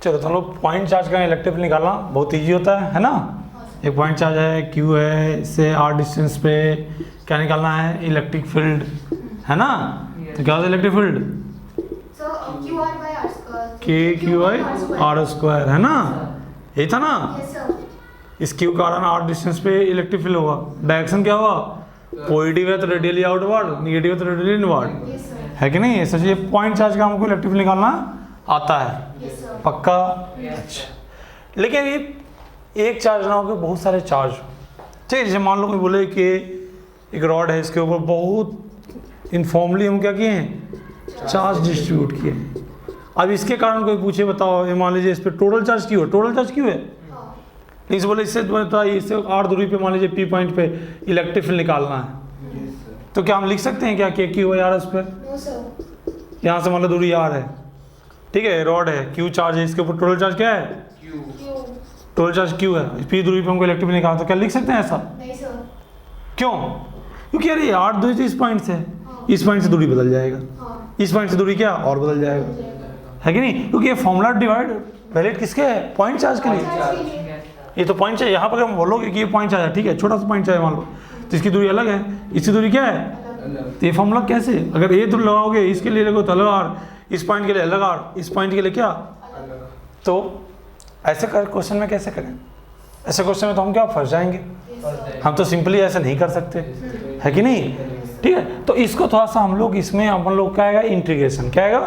चलो तो हम लोग पॉइंट चार्ज का इलेक्ट्रिक फील्ड निकालना बहुत ईजी होता है ना। एक पॉइंट चार्ज है क्यू है, इससे आर डिस्टेंस पे क्या निकालना है, इलेक्ट्रिक फील्ड है ना। तो क्या होता है इलेक्ट्रिक फील्ड, के क्यू आई आर स्क्वायर है ना, यही था ना। इस क्यू का आर डिस्टेंस पे इलेक्ट्रिक फील्ड होगा, डायरेक्शन क्या होगा, पॉजिटिव है तो रेडियली आउटवर्ड, नेगेटिव है तो रेडियली इनवर्ड, है कि नहीं। सोचिए पॉइंट चार्ज का हमको इलेक्ट्रिक फील्ड निकालना आता है, पक्का। अच्छा लेकिन ये एक चार्ज ना हो के बहुत सारे चार्ज हो, ठीक है। जैसे मान लो कोई बोले कि एक रॉड है, इसके ऊपर बहुत इनफॉर्मली हम क्या किए हैं, चार्ज डिस्ट्रीब्यूट किए हैं। अब इसके कारण कोई पूछे बताओ, ये मान लीजिए इस पर टोटल चार्ज क्यों है, टोटल चार्ज क्यों है, इस बोले इससे इससे आर दूरी पे मान लीजिए पी पॉइंट पे इलेक्ट्रिक फील्ड निकालना है, तो क्या हम लिख सकते हैं क्या के क्यू आर इस पर, यहाँ से मान लो दूरी आर है, ठीक है, रॉड है, क्यू चार्ज है, इसके ऊपर टोटल चार्ज क्या है, टोटल चार्ज क्यू है, पी दूरी पे हमको इलेक्ट्रिक फील्ड निकालना, तो क्या लिख सकते हैं ऐसा, क्यों, क्योंकि यार ये आर दूरी इस पॉइंट से, इस पॉइंट से दूरी बदल जाएगा, इस पॉइंट से दूरी क्या और बदल जाएगा, है कि नहीं। क्योंकि ये फॉर्मूला डिवाइड वैलिड किसके है, पॉइंट चार्ज के लिए। ये तो पॉइंट चार्ज, यहाँ पर हम बोलोगे कि ये पॉइंट चार्ज है, ठीक है, छोटा सा पॉइंट चार्ज मान लो, तो इसकी दूरी अलग है, इसकी दूरी क्या है, तो ये फॉर्मूला कैसे, अगर ये दूरी लगाओगे इसके लिए लगो तो अलग आर, इस पॉइंट के लिए अलग आर, इस पॉइंट के लिए क्या, तो ऐसे कर क्वेश्चन में कैसे करें, ऐसे क्वेश्चन में तो हम क्या फंस जाएंगे, हम तो सिंपली ऐसे नहीं कर सकते, है कि नहीं, ठीक है। तो इसको थोड़ा सा हम लोग इसमें अपन लोग क्या आएगा, इंटीग्रेशन, क्या आएगा,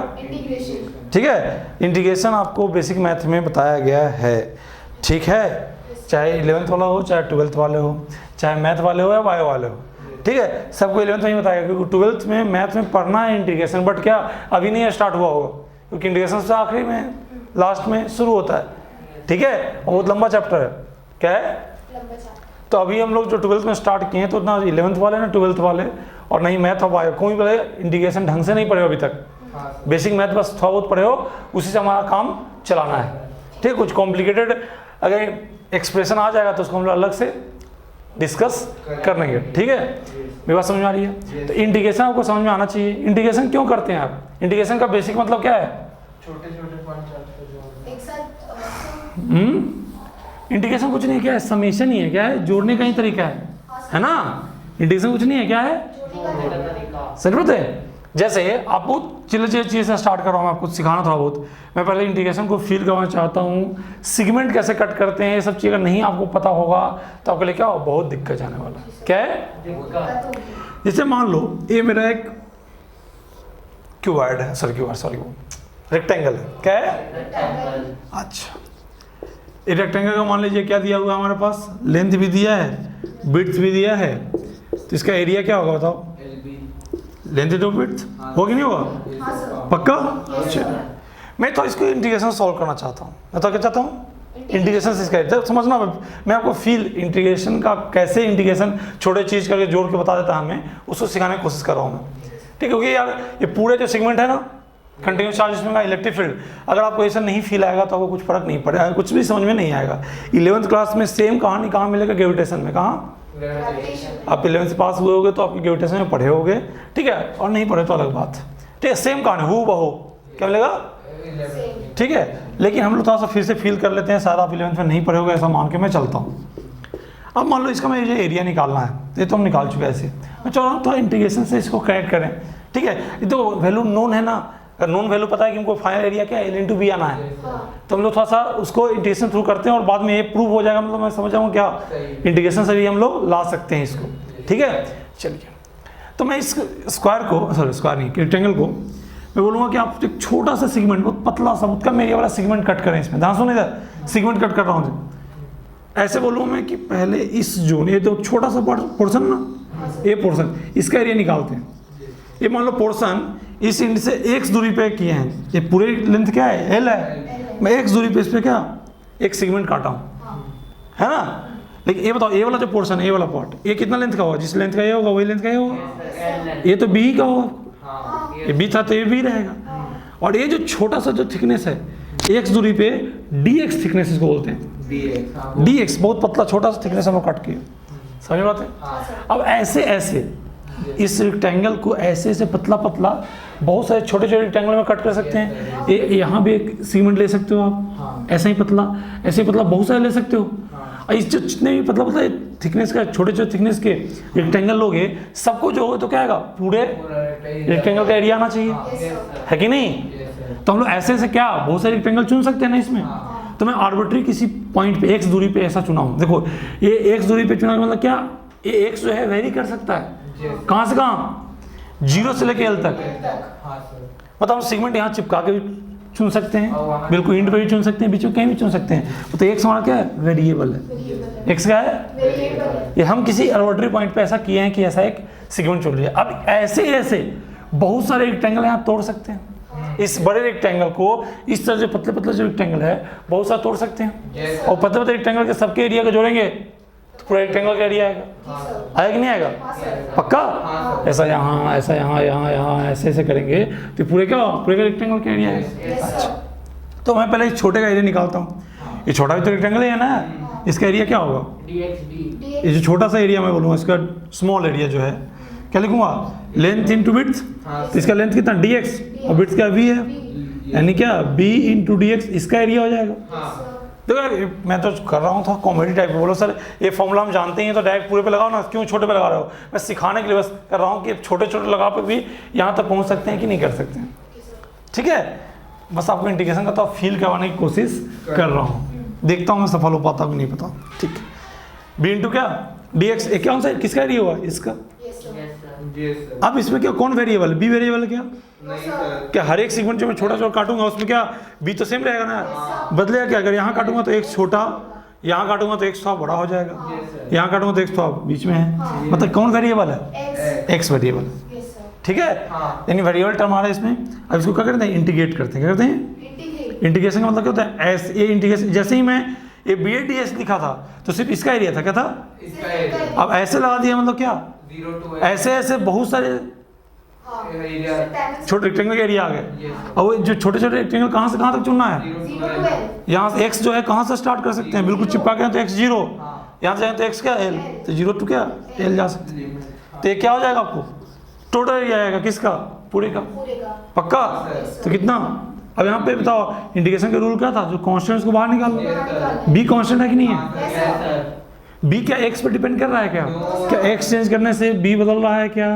ठीक है। इंटीग्रेशन आपको बेसिक मैथ में बताया गया है, ठीक है, चाहे 11th वाला हो, चाहे 12th वाले हो, चाहे मैथ वाले हो या बायो वाले हो, ठीक है, सबको 11th में ही बताएगा, क्योंकि 12th में मैथ में पढ़ना है इंटीग्रेशन, बट क्या अभी नहीं स्टार्ट हुआ होगा, क्योंकि इंटीग्रेशन से आखिरी में लास्ट में शुरू होता है, ठीक है, और बहुत लंबा चैप्टर है, क्या है, तो अभी हम लोग जो 12th में स्टार्ट किए हैं, तो ना 11th वाले ना 12th वाले और नहीं मैथ और बायो, कोई बोले इंटीग्रेशन ढंग से नहीं पढ़े हो अभी तक, बेसिक मैथ बस थोड़ा बहुत पढ़े हो, उसी से हमारा काम चलाना है, ठीक है। कुछ कॉम्प्लिकेटेड अगर एक्सप्रेशन आ जाएगा तो उसको हम लोग अलग से डिस्कस कर लेंगे, ठीक है। मेरी बात समझ में आ रही है, तो इंटीग्रेशन आपको समझ में आना चाहिए। इंटीग्रेशन क्यों करते हैं आप, इंटीग्रेशन का बेसिक मतलब क्या है, छोटे-छोटे पॉइंट एक साथ इंटीग्रेशन कुछ नहीं, क्या है, समेशन ही है, क्या है, जोड़ने का ही तरीका है ना। इंटीग्रेशन कुछ नहीं है, क्या है, समझ रहे थे। जैसे आपको चीज़ से स्टार्ट कर रहा हूँ, मैं आपको सिखाना थोड़ा बहुत, मैं पहले इंटीग्रेशन को फील करवाना चाहता हूँ, सेगमेंट कैसे कट करते हैं, ये सब चीज़ अगर नहीं आपको पता होगा तो आपके लिए क्या हो, बहुत दिक्कत जाने वाला है, क्या है। जैसे मान लो ये मेरा एक क्यूबॉइड है, सॉरी वो रेक्टेंगल है, क्या है, अच्छा, ये रेक्टेंगल का मान लीजिए क्या दिया हुआ है हमारे पास, लेंथ भी दिया है, विड्थ भी दिया है, तो इसका एरिया क्या होगा बताओ, लेंथ टू विड्थ होगा कि नहीं होगा, पक्का। चलिए मैं तो इसको इंटीग्रेशन सॉल्व करना चाहता हूँ, मैं तो क्या चाहता हूँ, इंटीग्रेशन से इसका समझना, मैं आपको फील इंटीग्रेशन का कैसे, इंटीग्रेशन छोटे चीज़ करके जोड़ के बता देता है हमें, उसको सिखाने की कोशिश कर रहा हूँ मैं, ठीक है। क्योंकि यार ये पूरे जो सेगमेंट है ना, कंटिन्यूस चार्ज इसमें का इलेक्ट्रिक फील्ड, अगर आपको ऐसा नहीं फील आएगा तो आपको कुछ फर्क नहीं पड़ेगा, कुछ भी समझ में नहीं आएगा। 11th क्लास में सेम कहानी कहाँ मिलेगा, ग्रेविटेशन में, कहाँ, आप 11th से पास हुए होगे तो आपके ग्रेविटेशन में पढ़े होगे, ठीक है, और नहीं पढ़े तो अलग बात, ठीक है, सेम कहानी हूँ बहू, क्या मिलेगा, ठीक है। लेकिन हम लोग थोड़ा सा फिर से फील कर लेते हैं, सारा आप 11th में नहीं पढ़े होगे ऐसा मान के मैं चलता हूँ। अब मान लो इसका मैं ये एरिया निकालना है, ये तो हम निकाल चुके हैं, ऐसे मैं चाह रहा हूँ थोड़ा इंटीग्रेशन से इसको करेक्ट करें, ठीक है। ये तो वैल्यू नोन है ना, अगर नोन वैल्यू पता है कि हमको फाइनल एरिया क्या है, L into B आना है, तो हम लोग थोड़ा सा उसको इंटीग्रेशन थ्रू करते हैं और बाद में ये प्रूव हो जाएगा, मतलब मैं समझ जाऊँ क्या, इंटीग्रेशन से भी हम लोग ला सकते हैं इसको, ठीक है। चलिए तो मैं इस स्क्वायर को, स्क्वायर नहीं, रेक्टेंगल को मैं बोलूँगा कि आप एक छोटा सा सेगमेंट, बहुत पतला सा, बहुत कम एरिया वाला सेगमेंट कट करें, इसमें ध्यान सुने इधर, सेगमेंट कट कर रहा हूँ, ऐसे बोलूँ मैं कि पहले इस जोन, ये तो छोटा सा पोर्सन ना, ये पोर्सन, इसका एरिया निकालते हैं। ये मान लो पोर्शन इस एंड से x दूरी पे किए हैं, ये पूरे लेंथ क्या है, L है, मैं x दूरी पे इस पे क्या एक सेगमेंट काटा हूँ, है ना। लेकिन ये बताओ, ये वाला जो पोर्शन है, ये वाला पार्ट, ये कितना लेंथ का होगा, जिस लेंथ का ये होगा वही लेंथ का ये होगा, ये तो B का होगा, ये B था तो ये B रहेगा, और ये जो छोटा सा जो थिकनेस है x दूरी पे dx थिकनेस इसको बोलते हैं, dx बहुत पतला छोटा सा थिकनेस हम लोग काट किए, समझ बात है। अब ऐसे ऐसे इस रेक्टेंगल को ऐसे ऐसे पतला पतला बहुत सारे छोटे छोटे रेक्टेंगल में कट कर सकते हैं। यहाँ भी एक सेगमेंट ले सकते हो आप, ऐसा ही पतला, ऐसे ही पतला बहुत सारे ले सकते हो। और इस जो जितने भी पतला पतला थिकनेस का छोटे छोटे थिकनेस के रेक्टेंगल लोगे, सबको जो हो तो क्या आएगा, पूरे रेक्टेंगल का एरिया आना चाहिए, है कि नहीं? तो हम लोग ऐसे ऐसे क्या बहुत सारे रेक्टेंगल चुन सकते हैं ना इसमें। तो मैं आर्बिट्री किसी पॉइंट पे x दूरी पे ऐसा चुना हूँ, देखो ये x दूरी पे चुना मतलब क्या, ये x जो है वेरी कर सकता है, कहाँ से कहाँ, 0 से लेके l तक। मतलब हम सेगमेंट यहाँ चिपका के भी चुन सकते हैं, बिल्कुल इंड पे भी चुन सकते हैं, बीच में कहीं भी चुन सकते हैं। तो x हमारा क्या है, वेरिएबल है। x क्या है, ये हम किसी आर्बिट्री पॉइंट पे ऐसा किए हैं कि ऐसा एक सेगमेंट चुन लिया। अब ऐसे ऐसे बहुत सारे रेक्टेंगल यहाँ तोड़ सकते हैं। इस बड़े रेक्टेंगल को इस तरह से पतले पतले जो रेक्टेंगल है बहुत सारा तोड़ सकते हैं, और पतले पतले रेक्टेंगल के सबके एरिया को जोड़ेंगे तो पूरा रेक्टेंगल का एरिया आएगा कि नहीं आएगा? पक्का? ऐसा यहाँ, ऐसा यहाँ, यहाँ, यहाँ, ऐसे ऐसे करेंगे तो पूरे क्या, पूरे का रेक्टेंगल का एरिया आएगा। अच्छा, तो मैं पहले इस छोटे का एरिया निकालता हूँ। ये छोटा भी तो रेक्टेंगल है ना, इसका एरिया क्या होगा, ये जो छोटा सा एरिया मैं बोलूँगा इसका स्मॉल एरिया जो है क्या लिखूंगा, लेंथ इंटू विड्थ। तो इसका लेंथ कितना, dx, और विड्थ क्या v है, यानी क्या b इंटू dx, इसका एरिया हो जाएगा। देखो यार मैं तो कर रहा हूँ था कॉमेडी टाइप में, बोलो सर ये फॉर्मूला हम जानते हैं तो डायरेक्ट पूरे पे लगाओ ना, क्यों छोटे पे लगा रहे हो? मैं सिखाने के लिए बस कर रहा हूँ कि छोटे छोटे लगा पे भी यहाँ तक पहुँच सकते हैं कि नहीं कर सकते हैं। ठीक है, बस आपको इंटीग्रेशन का तो फील करवाने की कोशिश कर रहा हूँ, देखता हूँ मैं सफल हो पाता कि नहीं पता। ठीक है, b इंटू क्या dx, एक कौन सा किसका एरिया हुआ, इसका। अब इसमें क्या कौन वेरिएबल, बी वेरिएबल है क्या? नहीं सर। क्या हर एक सेगमेंट जो मैं छोटा छोटा काटूंगा उसमें क्या बी तो सेम रहेगा ना, बदलेगा क्या? अगर यहाँ काटूंगा तो एक छोटा, यहाँ काटूंगा तो एक थोड़ा बड़ा हो जाएगा, यहाँ काटूंगा तो एक थोड़ा बीच में है। मतलब कौन वेरिएबल है, एक्स वेरिएबल। ठीक है, यानी वेरिएबल टर्म आ रहा है इसमें। अब इसको क्या करते हैं, इंटीग्रेट करते हैं। क्या करते हैं, इंटीग्रेशन का मतलब क्या होता है, एस ए इंटीग्रेशन। जैसे ही मैं ये बी ए डी एस लिखा था तो सिर्फ इसका एरिया था, क्या था, अब ऐसे लगा दिया मतलब क्या, ऐसे ऐसे बहुत सारे छोटे रेक्टेंगल का एरिया आ गए। और वो जो छोटे छोटे रेक्टेंगल कहाँ से कहाँ तक चुनना है, यहाँ से x जो है कहाँ से स्टार्ट कर सकते हैं, बिल्कुल चिपका के तो x 0, यहाँ से जाए तो x क्या l, तो 0 टू क्या l जा सकते हैं। तो ये क्या हो जाएगा आपको, टोटल एरिया आएगा किसका, पूरे का। पक्का? तो कितना, अब यहाँ पे बताओ इंटीग्रेशन का रूल क्या था, जो कांस्टेंट्स को बाहर निकालो। b कांस्टेंट है कि नहीं है, b क्या x पर डिपेंड कर रहा है क्या, क्या x चेंज करने से b बदल रहा है क्या,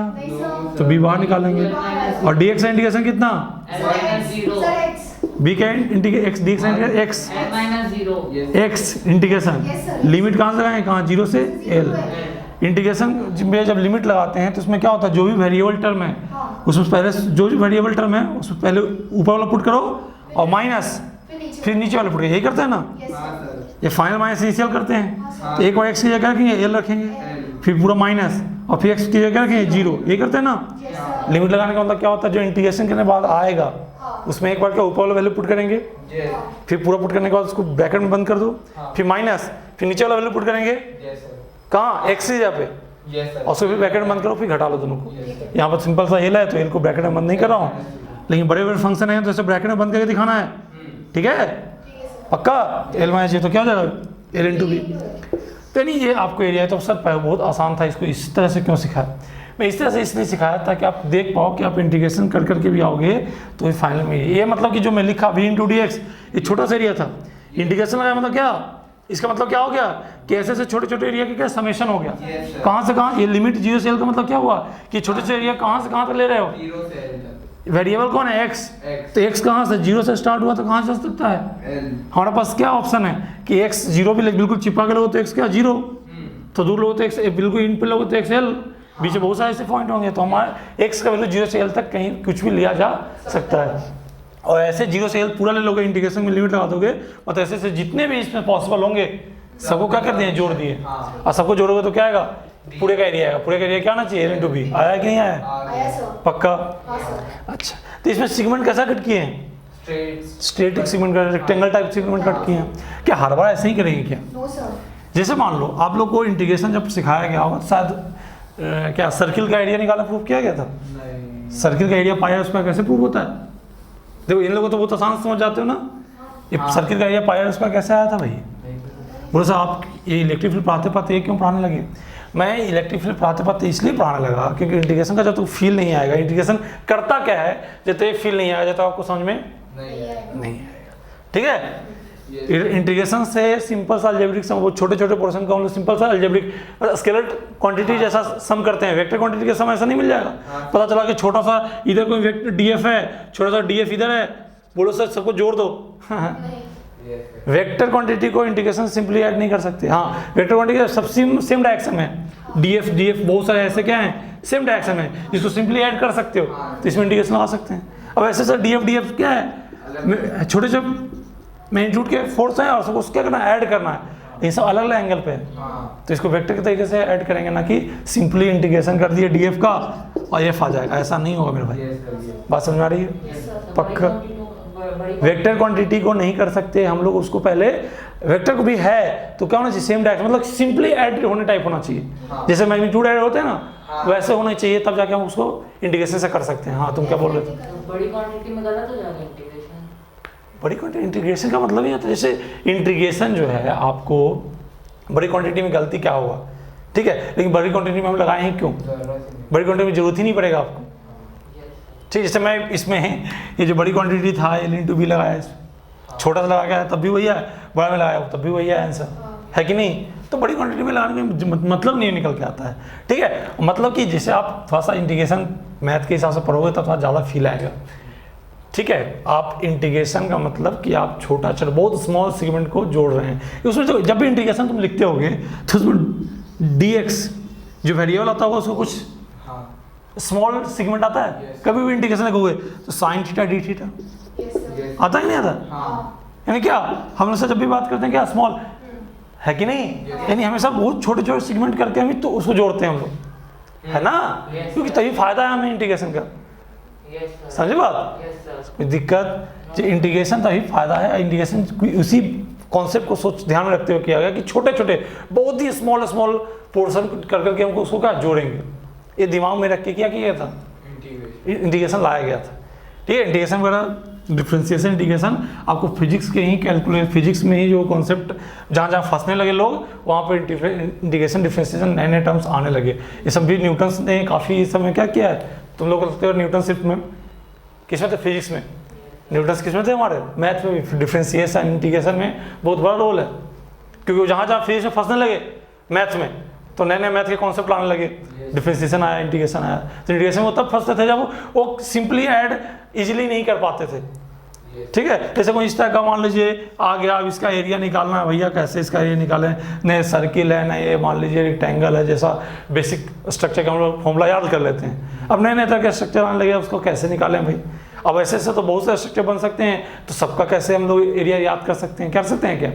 तो b बाहर निकालेंगे। और dx का इंटीग्रेशन कितना, b का इंटीग्रेशन dx का x इंटीग्रेशन लिमिट कहाँ से लगाएंगे, कहाँ, 0 से l। इंटीग्रेशन में जब लिमिट लगाते हैं तो उसमें क्या होता है, जो भी वेरिएबल टर्म है उसमें पहले, जो भी वेरिएबल टर्म है उसमें पहले ऊपर वाला पुट करो और माइनस, फिर नीचे वाला पुट करो, यही करते हैं ना। ये फाइनल माइनस इनिशियल करते हैं, तो एक बार x की जगह रखेंगे l रखेंगे, फिर पूरा माइनस, और फिर x की जगह रखेंगे 0, यही करते हैं ना। लिमिट लगाने का मतलब क्या होता है, जो इंटीग्रेशन करने के बाद आएगा उसमें एक बार क्या ऊपर वाला वैल्यू पुट करेंगे, फिर पूरा पुट करने के बाद उसको ब्रैकेट में बंद कर दो, फिर माइनस, फिर नीचे वाला वैल्यू पुट करेंगे कहाँ, x की जगह पे, और उसको फिर ब्रैकेट में बंद करो, फिर घटा लो दोनों को। यहाँ पर सिंपल सा l है तो l को ब्रैकेट में बंद नहीं कर रहा हूँ, लेकिन बड़े बड़े फंक्शन है तो इसे ब्रैकेट में बंद करके दिखाना है। ठीक है, पक्का। एल माइनस ये तो क्या हो जाएगा, एल इंटू बी। तो नहीं ये आपको एरिया है, तो सर बहुत आसान था, इसको इस तरह से क्यों सिखाया, मैं इस तरह से इसलिए सिखाया ताकि आप देख पाओ कि आप इंटीग्रेशन कर करके भी आओगे तो ये फाइनल में ये मतलब कि जो मैं लिखा v इंटू डी एक्स, ये छोटा सा एरिया था, इंटीग्रेशन लगाया मतलब क्या, इसका मतलब क्या हो गया कि ऐसे ऐसे छोटे छोटे एरिया का क्या समेशन हो गया, कहाँ से कहाँ, ये लिमिट 0 से l का मतलब क्या हुआ कि छोटे से एरिया कहाँ से कहाँ तक ले रहे हो, वेरिएबल कौन है x, तो x कहाँ से 0 से स्टार्ट हुआ तो कहाँ से सकता है, हमारे पास क्या ऑप्शन है कि x 0 भी बिल्कुल चिपका के लोगे तो x क्या 0, तो दूर लोगे तो x बिल्कुल इन पे लोगे तो x l, बीच में बहुत सारे ऐसे पॉइंट होंगे, तो हमारे x का वैल्यू 0 से l तक कहीं कुछ भी लिया जा सकता है। और ऐसे 0 से l पूरा ले लोगे, इंटीग्रेशन में लिमिट लगा दोगे, मतलब ऐसे ऐसे जितने भी इसमें पॉसिबल होंगे सबको क्या कर दिए, जोड़ दिए, और सबको जोड़ोगे तो क्या आएगा, पूरे का एरिया आएगा। पूरे का एरिया क्या आना चाहिए, l इंटू बी। आया कि नहीं आया, पक्का। अच्छा, तो इसमें सेगमेंट कैसा कट किए हैं, स्ट्रेट सेगमेंट का, रेक्टेंगल टाइप सेगमेंट कट किए हैं। क्या हर बार ऐसे ही करेंगे क्या, जैसे मान लो आप लोग को इंटीग्रेशन जब सिखाया गया होगा शायद क्या सर्किल का एरिया निकालना प्रूव किया गया था, सर्किल का एरिया पाया उसका कैसे प्रूव होता है, देखो इन लोगों तो बहुत आसान समझ जाते हो ना, ये सर्किल का एरिया पाया उसका कैसे आया था भाई, बोलो सर आप ये इलेक्ट्रिक फील्ड पढ़ाते पढ़ाते ये क्यों पढ़ाने लगे। मैं इलेक्ट्रिक फील्ड पढ़ाते पढ़ाते इसलिए पढ़ाने लगा क्योंकि इंटीग्रेशन का जब तक फील नहीं आएगा, इंटीग्रेशन करता क्या है जब तक फील नहीं आएगा, जब तक आपको समझ में नहीं आएगा। ठीक है, इंटीग्रेशन से सिंपल सा अलजेब्रिक सम, वो छोटे छोटे पोर्शन का हम लोग सिंपल सा अलजेब्रिक स्केलर क्वांटिटी जैसा सम करते हैं। वेक्टर क्वांटिटी का सम ऐसा नहीं मिल जाएगा। पता चला कि छोटा सा इधर कोई वेक्टर डीएफ है, छोटा सा डीएफ इधर है, बोलो सर सबको जोड़ दो। वेक्टर क्वांटिटी को इंटीग्रेशन सिंपली ऐड नहीं कर सकते। हाँ, वेक्टर क्वांटिटी सब सेम डायरेक्शन में, डीएफ डीएफ बहुत सारे ऐसे क्या हैं सेम डायरेक्शन में, जिसको सिंपली ऐड कर सकते हो, तो इसमें इंटीग्रेशन लगा सकते हैं। अब ऐसे सर डीएफ डीएफ क्या है, छोटे छोटे मैग्नीट्यूड के फोर्स हैं और सबको क्या करना है, ऐड करना है, ये सब अलग अलग एंगल पे है, तो इसको वेक्टर के तरीके से ऐड करेंगे, ना कि सिंपली इंटीग्रेशन कर दिए डीएफ का और एफ आ जाएगा, ऐसा नहीं होगा मेरे भाई। बात समझ में आ रही है? पक्का वेक्टर क्वांटिटी को नहीं कर सकते हम लोग, उसको पहले वेक्टर को भी है तो क्या होना चाहिए, सेम डायरेक्शन, मतलब सिंपली ऐड होने टाइप होना चाहिए। जैसे मैग्नीट्यूड ऐड होते हैं ना, वैसे होना चाहिए, तब जाके हम उसको इंटीग्रेशन से कर सकते हैं। हाँ, तुम क्या बोल रहे थे? बड़ी क्वांटिटी में गलत हो जाएगा इंटीग्रेशन। बड़ी क्वांटिटी इंटीग्रेशन का मतलब ही होता है, जैसे इंटीग्रेशन जो है आपको बड़ी क्वांटिटी में गलती क्या होगा, ठीक है, लेकिन बड़ी क्वांटिटी में हम लगाए हैं क्यों? बड़ी क्वांटिटी में जरूरत ही नहीं पड़ेगा आपको। ठीक, जैसे मैं इसमें ये जो बड़ी क्वांटिटी था एल इंटू बी लगाया, इसमें छोटा सा लगा के तब भी वही है, बड़ा में लगाया तब भी वही है, आंसर है कि नहीं? तो बड़ी क्वांटिटी में लगाने का मतलब नहीं निकल के आता है। ठीक है, मतलब कि जैसे आप थोड़ा सा इंटीग्रेशन मैथ के हिसाब से पढ़ोगे तब थोड़ा ज़्यादा फील आएगा। ठीक है, आप इंटीग्रेशन का मतलब कि आप छोटा छोटा बहुत स्मॉल सेगमेंट को जोड़ रहे हैं। उसमें जो जब भी इंटीग्रेशन तुम लिखते होगे तो उसमें dx जो वेरिएबल आता होगा उसको कुछ स्मॉल सेगमेंट आता है। कभी भी इंटीग्रेशन लिखोगे तो साइन थीटा डी थीटा आता ही नहीं आता। यानी क्या हम लोग से जब भी बात करते हैं क्या स्मॉल है कि नहीं, यानी हमेशा बहुत छोटे छोटे सेगमेंट करके हम तो उसको जोड़ते हैं हम लोग, है ना, क्योंकि तभी फायदा है हमें इंटीग्रेशन का। समझे बात? कोई दिक्कत? इंटीग्रेशन तभी फायदा है, इंटीग्रेशन उसी कॉन्सेप्ट को सोच ध्यान में रखते हुए किया गया कि छोटे छोटे बहुत ही स्मॉल स्मॉल पोर्शन कर करके हमको उसको क्या जोड़ेंगे, ये दिमाग में रख के क्या किया था, इंटीग्रेशन लाया गया था। ठीक है, इंटीग्रेशन वगैरह डिफ्रेंशिएशन इंटीग्रेशन आपको फिजिक्स के ही कैलकुलेट, फिजिक्स में ही जो कॉन्सेप्ट जहाँ जहाँ फंसने लगे लोग वहाँ पर इंटीग्रेशन डिफ्रेंशिएशन नए नए टर्म्स आने लगे। ये सब भी न्यूटन ने काफ़ी समय क्या किया है, तुम लोग लगते हो न्यूटन सिर्फ में किस में थे, फिजिक्स में, न्यूटन किस में थे, हमारे मैथ में भी डिफ्रेंशिएशन इंटीग्रेशन में बहुत बड़ा रोल है, क्योंकि जहाँ जहाँ फिजिक्स में फंसने लगे मैथ में तो नए नए मैथ के कॉन्सेप्ट आने लगे, डिफ्रेंशिएशन आया, इंटीग्रेशन आया। तो इंटीग्रेशन में तब फंसते थे जब वो सिंपली ऐड इजीली नहीं कर पाते थे। ठीक है, जैसे कोई इस तरह का मान लीजिए आ गया, अब इसका एरिया निकालना है भैया, कैसे इसका एरिया निकालें, नए सर्किल है, नए मान लीजिए रेक्टेंगल है, जैसा बेसिक स्ट्रक्चर का हम लोग फॉर्मूला याद कर लेते हैं। अब नए नए तरह के स्ट्रक्चर आने लगे, उसको कैसे निकालें भाई। अब ऐसे ऐसे तो बहुत सारे स्ट्रक्चर बन सकते हैं, तो सबका कैसे हम लोग एरिया याद कर सकते हैं, कर सकते हैं क्या?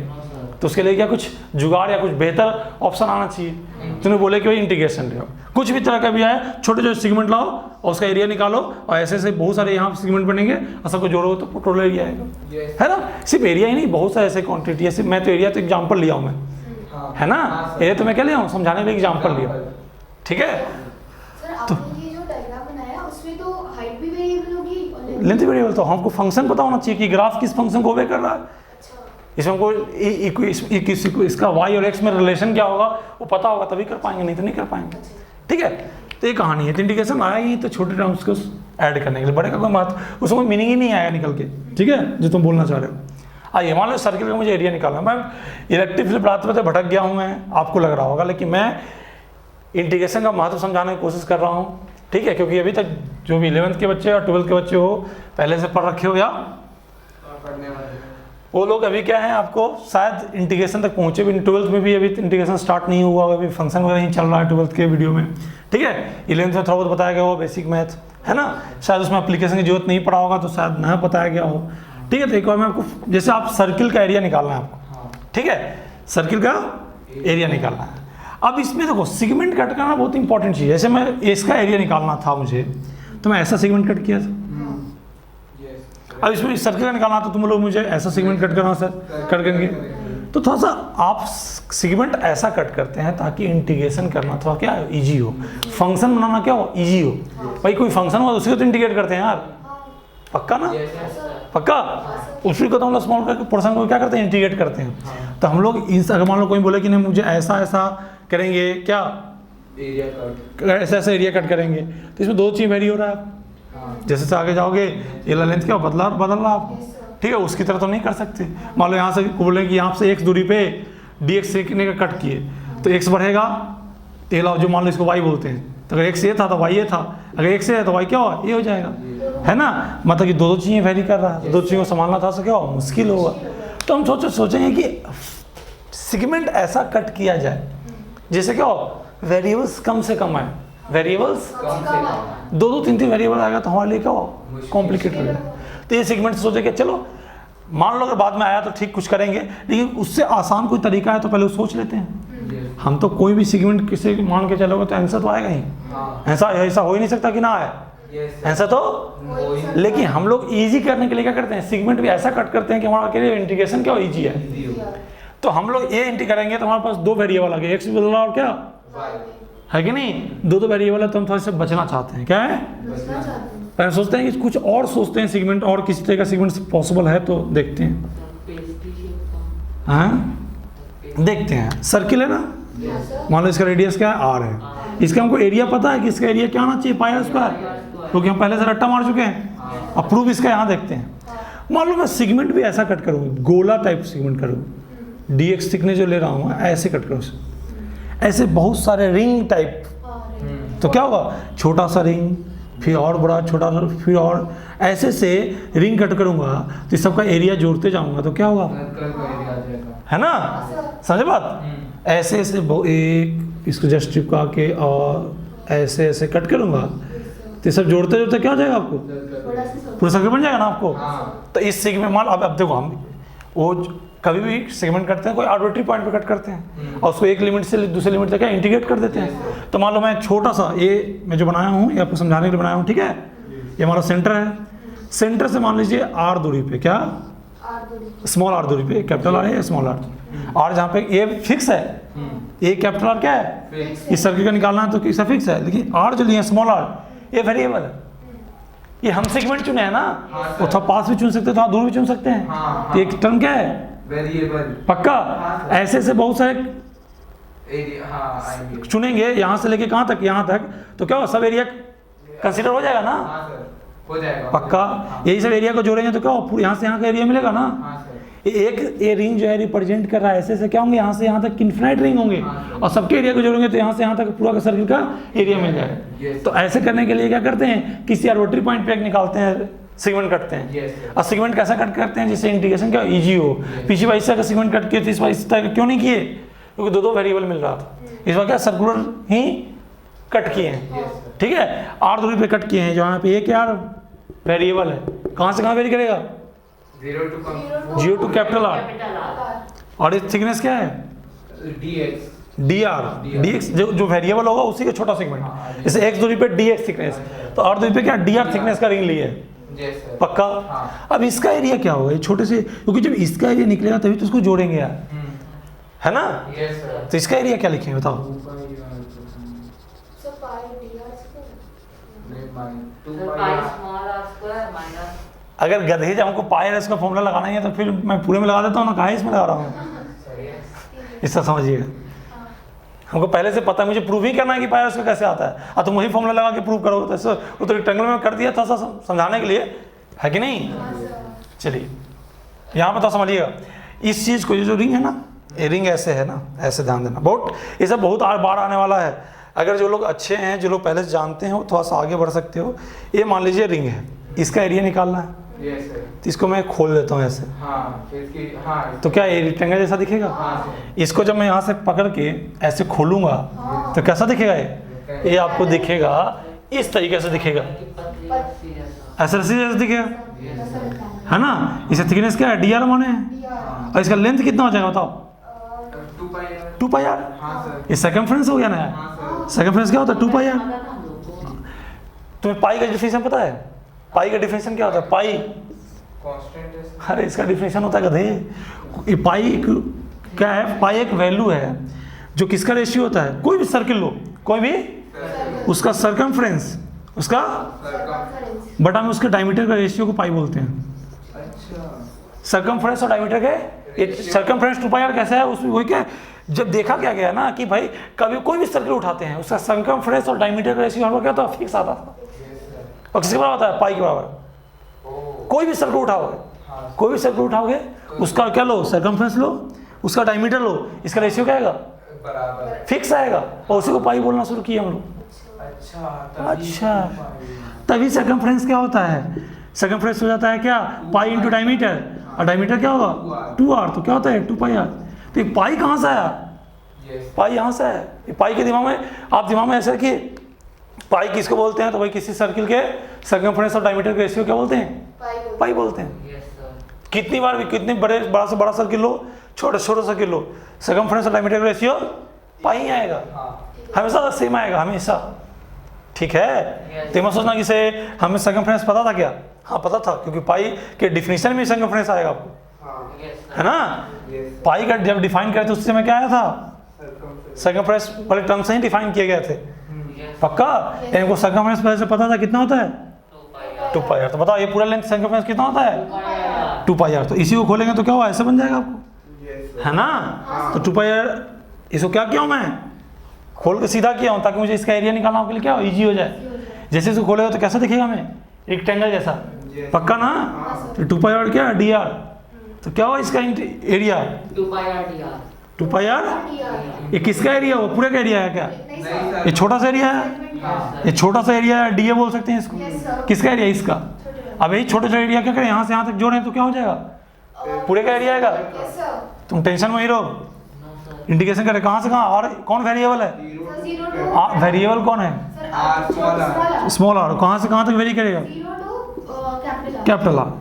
तो उसके लिए क्या कुछ जुगाड़ या कुछ बेहतर ऑप्शन आना चाहिए। तूने बोले कि भाई इंटीग्रेशन लो, कुछ भी तरह का भी आए, छोटे छोटे सेगमेंट लाओ और उसका एरिया निकालो, और ऐसे ऐसे बहुत सारे यहाँ सेगमेंट बनेंगे और सबको जोड़ोगे तो टोटल एरिया आएगा, है ना। सिर्फ एरिया ही नहीं, बहुत सारे ऐसे क्वांटिटी है। सिर्फ मैं तो एरिया तो एग्जाम्पल लिया हूँ मैं, है ना, एरिया तो मैं क्या लिया हूँ, समझाने के लिए एग्जाम्पल लिया। ठीक है, तो ये जो डायग्राम बनाया उसमें तो हाइट भी वेरिएबल होगी, लेंथ वेरिएबल, तो हमको फंक्शन पता होना चाहिए कि ग्राफ किस फंक्शन को ओबे कर रहा है। इसमें हमको किसी को इसका y और x में रिलेशन क्या होगा वो पता होगा, तभी कर पाएंगे, नहीं तो नहीं कर पाएंगे। ठीक है, तो ये कहानी है। तो इंटीग्रेशन आया ही तो छोटे टर्म्स को ऐड करने के लिए, बड़े का कोई महत्व उसमें मीनिंग ही नहीं आएगा निकल के। ठीक है, जो तुम बोलना चाह रहे हो। आइए मान लो सर्किल का मुझे एरिया निकालना, मैं इलेक्ट्रिक फील्ड पढ़ाते भटक गया हूँ मैं, आपको लग रहा होगा, लेकिन मैं इंटीग्रेशन का महत्व समझाने की कोशिश कर रहा हूँ। ठीक है, क्योंकि अभी तक जो भी 11th के बच्चे और 12th के बच्चे हो पहले से पढ़ रखे हो या वो लोग अभी क्या है, आपको शायद इंटीग्रेशन तक पहुंचे भी नहीं। 12th में भी अभी इंटीग्रेशन स्टार्ट नहीं हुआ, अभी फंक्शन वगैरह नहीं चल रहा है 12th के वीडियो में। ठीक है, 11th में थोड़ा बहुत बताया गया हो बेसिक मैथ, है ना, शायद उसमें एप्लीकेशन की जरूरत नहीं पड़ा होगा तो शायद ना बताया गया हो। ठीक है, तो एक बार मैं आपको, जैसे आप सर्किल का एरिया निकालना है आपको, ठीक है, सर्किल का एरिया निकालना है। अब इसमें देखो सेगमेंट कट करना बहुत इंपॉर्टेंट चीज़ है। जैसे मैं इसका एरिया निकालना था मुझे, तो मैं ऐसा सेगमेंट कट किया था। अब इसमें सर्किल का निकालना तो तुम लोग मुझे ऐसा सेगमेंट कट करना सर, कट करेंगे तो थोड़ा सा आप सेगमेंट ऐसा कट करते हैं ताकि इंटीग्रेशन करना थोड़ा क्या इजी हो, फंक्शन बनाना क्या हो इजी हो। भाई कोई फंक्शन हुआ उसी को तो इंटीग्रेट करते हैं यार, पक्का ना, पक्का, उसी को तो हम लोग स्मॉल पोर्शन को क्या करते हैं, इंटीग्रेट करते हैं। तो हम लोग अगर मान लो कोई बोले कि नहीं मुझे ऐसा ऐसा करेंगे क्या एरिया कट। ऐसे ऐसे एरिया कट करेंगे तो इसमें दो चीज़ वेरी हो रहा है। हाँ जैसे से आगे जाओगे ये लेंथ क्या बदल रहा आप, ठीक है, उसकी तरह तो नहीं कर सकते। मान लो यहाँ से बोलें कि यहाँ से x दूरी पे dx सीखने का कट किए तो x बढ़ेगा, तो ये लो जो मान लो इसको y बोलते हैं, तो अगर x ये था तो y ये था, अगर x है तो y क्या हुआ, ये हो जाएगा, है ना। मतलब कि दो चीज़ें वेरी कर रहा है, दो चीज़ों को संभालना था तो क्या हो, मुश्किल होगा। तो हम सोचेंगे कि सेगमेंट ऐसा कट किया जाए जैसे क्या हो, वेरिएबल्स कम से कम आए, वेरिएबल्स कम से कम। दो तीन वेरिएबल आएगा तो हमारे लिए क्या हो, कॉम्प्लिकेटेड हो जाएगा। तो ये सेगमेंट सोचे कि चलो मान लो अगर बाद में आया तो ठीक कुछ करेंगे, लेकिन उससे आसान कोई तरीका है तो पहले सोच लेते हैं। हम तो कोई भी सेगमेंट किसी मान के चलोगे तो आंसर तो आएगा ही, ऐसा हो ही नहीं सकता कि ना आए, ऐसा तो। लेकिन हम लोग इजी करने के लिए क्या करते हैं, सेगमेंट भी ऐसा कट करते हैं कि हमारा के लिए इंटीग्रेशन क्या इजी है। तो हम लोग ये इंटी करेंगे तो हमारे पास दो वेरिएबल आ गए, एक्स भी बदल रहा और क्या है कि नहीं, दो वेरिएबल है तो हम थोड़ा सा बचना चाहते हैं, क्या है, पहले सोचते हैं कि कुछ और सोचते हैं सेगमेंट, और किसी तरह का सेगमेंट पॉसिबल है तो देखते हैं। हाँ देखते हैं, सर्किल है ना, मान लो इसका रेडियस क्या है, आर है, इसका हमको एरिया पता है कि इसका एरिया क्या आना चाहिए, पाई स्क्वायर, क्योंकि हम पहले से रट्टा मार चुके हैं। अब प्रूफ इसका यहाँ देखते हैं। मान लो मैं सेगमेंट भी ऐसा कट करूँ, गोला टाइप सेगमेंट करूँ, dx थिकनेस जो ले रहा हूँ ऐसे कट करूँ, ऐसे बहुत सारे रिंग टाइप, तो क्या होगा, छोटा सा रिंग, फिर और बड़ा, छोटा सा, फिर और ऐसे से रिंग कट करूँगा तो इस सबका एरिया जोड़ते जाऊँगा तो क्या होगा, है ना, समझे बात। ऐसे ऐसे एक इसको जस्ट चिपका के और ऐसे ऐसे कट करूँगा तो सब जोड़ते जोड़ते क्या हो जाएगा, आपको पूरा सर्कल बन जाएगा ना आपको। तो इस सेगमेंट मान अब देखो, हम वो कभी भी सेगमेंट करते हैं कोई आर्बिट्री पॉइंट पे कट करते हैं और उसको एक लिमिट से दूसरे लिमिट तक क्या इंटीग्रेट कर देते हैं। तो मान लो मैं छोटा सा ये मैं जो बनाया हूँ ये आपको समझाने के लिए बनाया हूँ, ठीक है, ये हमारा सेंटर है, सेंटर से मान लीजिए आर दूरी पे, क्या स्मॉल आर दूरी पे, कैपिटल आर है स्मॉल आर, और जहाँ पे ये फिक्स है, ये कैपिटल आर क्या है, इस सर्किल का निकालना है तो इसका फिक्स है, लेकिन आर जो लिए स्मॉल आर ये वेरिएबल है, ये हम सेगमेंट चुने हैं ना, वो थोड़ा पास भी चुन सकते हैं, थोड़ा दूर भी चुन सकते हैं। तो एक टर्म क्या है, वेरिएबल, पक्का। ऐसे ऐसे बहुत सारे चुनेंगे, यहाँ से लेके कहाँ तक, यहाँ तक, तो क्या हो, सब एरिया कंसीडर हो जाएगा ना, हो जाएगा पक्का। यही सब एरिया को जोड़ेंगे तो क्या हो, यहाँ से यहाँ का एरिया मिलेगा ना। एक ये रिंग जो है रिप्रेजेंट कर रहा है, ऐसे ऐसे क्या होंगे, यहाँ से यहाँ तक इन्फिनाइट रिंग होंगे, और सबके एरिया को जोड़ेंगे तो यहाँ से यहाँ तक पूरा का सर्किल का एरिया मिल जाएगा। तो ऐसे करने के लिए क्या करते हैं, किसी आर्बिट्री पॉइंट पे निकालते हैं, सेगमेंट करते हैं। और सेगमेंट कैसा कट करते हैं जिससे इंटीग्रेशन क्या इजी हो। पिछली बार इस तरह का सेगमेंट कट किए थे, इस बार इस तरह का क्यों नहीं किए, क्योंकि दो वेरिएबल मिल रहा था, इस बार क्या सर्कुलर ही कट किए हैं, ठीक है। आर दूरी पे कट किए हैं, जहाँ पे एक यार वेरिएबल है, कहाँ से कहाँ वेरी करेगा, 0 टू कैपिटल आर, और इस थिकनेस क्या है, dx जो वेरिएबल होगा उसी का छोटा सेगमेंट, जैसे x दूरी पे dx थिकनेस, तो आर दूरी पे क्या dr थिकनेस का रिंग लिए, पक्का। अब इसका एरिया क्या होगा, छोटे से, क्योंकि जब इसका एरिया निकलेगा तभी तो उसको जोड़ेंगे यार, है ना। तो इसका एरिया क्या लिखेंगे बताओ, अगर गधे जब हमको पाई आर इसका फॉर्मूला लगाना ही है तो फिर मैं पूरे में लगा देता हूँ ना, कहाँ इसमें लगा रहा हूँ, इसका समझिएगा। हमको पहले से पता है, मुझे प्रूव ही करना है कि पाई आर इसका कैसे आता है, और तुम वही फॉर्मूला लगा के प्रूव करोगे, तो वो तो रेक्टेंगल में कर दिया था समझाने के लिए, है कि नहीं। चलिए यहाँ पर तो समझिएगा इस चीज़ को, ये जो रिंग है ना, ये रिंग ऐसे है ना, ऐसे ध्यान देना, बहुत ये सब बहुत बार आने वाला है। अगर जो लोग अच्छे हैं, जो लोग पहले से जानते हैं, वो थोड़ा सा आगे बढ़ सकते हो। ये मान लीजिए रिंग है, इसका एरिया निकालना है, तो इसको मैं खोल देता हूँ ऐसे, तो क्या ये रेक्टेंगल जैसा दिखेगा। इसको जब मैं यहाँ से पकड़ के ऐसे खोलूंगा तो कैसा दिखेगा, ये आपको दिखेगा इस तरीके से दिखेगा, ऐसे रस्सी जैसा दिखेगा, है ना। इसका थिकनेस क्या है, dr माने है, और इसका लेंथ कितना हो जाएगा बताओ, 2 पाई आर। ये सर्कमफ्रेंस हो गया ना यार, सर्कमफ्रेंस क्या होता है, 2 पाई आर। तुम्हें पाई का डिफिनेशन पता है, पाई का डिफिनेशन क्या होता है, पाई, अरे इसका डिफिनेशन होता है गधे, ये पाई क्या है, पाई एक वैल्यू है जो किसका रेशियो होता है, कोई भी सर्किल लो, कोई भी, उसका सर्कमफ्रेंस, उसका बटा में उसके डायमीटर का रेशियो को पाई बोलते हैं। सर्कमफ्रेंस और डायमीटर के, सर्कमफ्रेंस 2 पाई आर कैसा है, उसमें वही क्या जब देखा क्या गया ना कि भाई कभी कोई भी सर्कल उठाते हैं उसका सर्कमफ्रेंस और डायमीटर का रेशियो हम लोग क्या था, फिक्स आता था। और किसके बराबर आता है? पाई के बराबर। कोई भी सर्कल उठाओगे, कोई भी सर्कल उठाओगे उसका क्या लो, सर्कमफ्रेंस लो, उसका डायमीटर लो, इसका रेशियो क्या आएगा? बराबर। फिक्स आएगा। और उसी को पाई बोलना शुरू किए हम लोग। अच्छा, तभी सर्कमफ्रेंस क्या होता है? सर्कमफ्रेंस हो जाता है क्या? पाई इंटू डायमीटर, और डायमीटर क्या होगा? 2r। तो क्या होता है? 2 पाई आर। तो ये पाई कहाँ से आया? पाई यहाँ से है। ये पाई के दिमाग में, आप दिमाग में ऐसे रखिए, पाई किसको बोलते हैं? तो भाई किसी सर्किल के सर्कमफ्रेंस और डायमीटर के रेशियो क्या बोलते हैं? पाई बोलते हैं। Yes sir. कितनी बार भी, कितनी बड़ा से बड़ा सर्किल लो, छोटा सर्किल लो, सर्कमफ्रेंस और डायमीटर का रेशियो पाई ही आएगा। हमेशा सेम आएगा, हमेशा। ठीक है। तो मत सोचना कि से हमें सर्कमफ्रेंस पता था क्या? हाँ पता था, क्योंकि पाई के डिफिनीशन में सर्कमफ्रेंस आएगा आपको, है ना। पाई का जब डिफाइन करे तो उस समय क्या आया था? सर्कमफ्रेंस वाले टर्म से ही डिफाइन किए गए थे। पक्का? इनको सर्कमफ्रेंस पहले से पता था कितना होता है? 2 पाई आर। तो बताओ ये पूरा लेंथ सर्कमफ्रेंस कितना होता है? 2 पाई आर। तो इसी को खोलेंगे तो क्या हुआ? ऐसे बन जाएगा आपको, है ना। तो 2 पाई आर, इसको क्या किया हूँ मैं? खोल के सीधा किया हूँ ताकि मुझे इसका एरिया निकालना आपके लिए क्या इजी हो जाए। जैसे इसको खोलेगा तो कैसा दिखेगा हमें? रेक्टेंगल जैसा। पक्का ना। तो 2 पाई आर क्या? D r. तो क्या हुआ इसका area? 2 pi r d r. 2 pi r. ये किसका एरिया? वो पूरे का एरिया है क्या? ये छोटा सा एरिया है, ये छोटा सा एरिया है, डी ए बोल सकते हैं इसको। किसका एरिया? इसका। अब यही छोटा सा एरिया क्या करें, यहाँ से यहाँ तक जोड़ें तो क्या हो जाएगा? पूरे का एरिया आएगा। तुम टेंशन में ही रहो। इंडिकेशन करें कहाँ से कहाँ? और कौन वेरिएबल है? वेरिएबल कौन है? Small r. कहाँ से कहाँ तक वेरी करेगा? Capital R.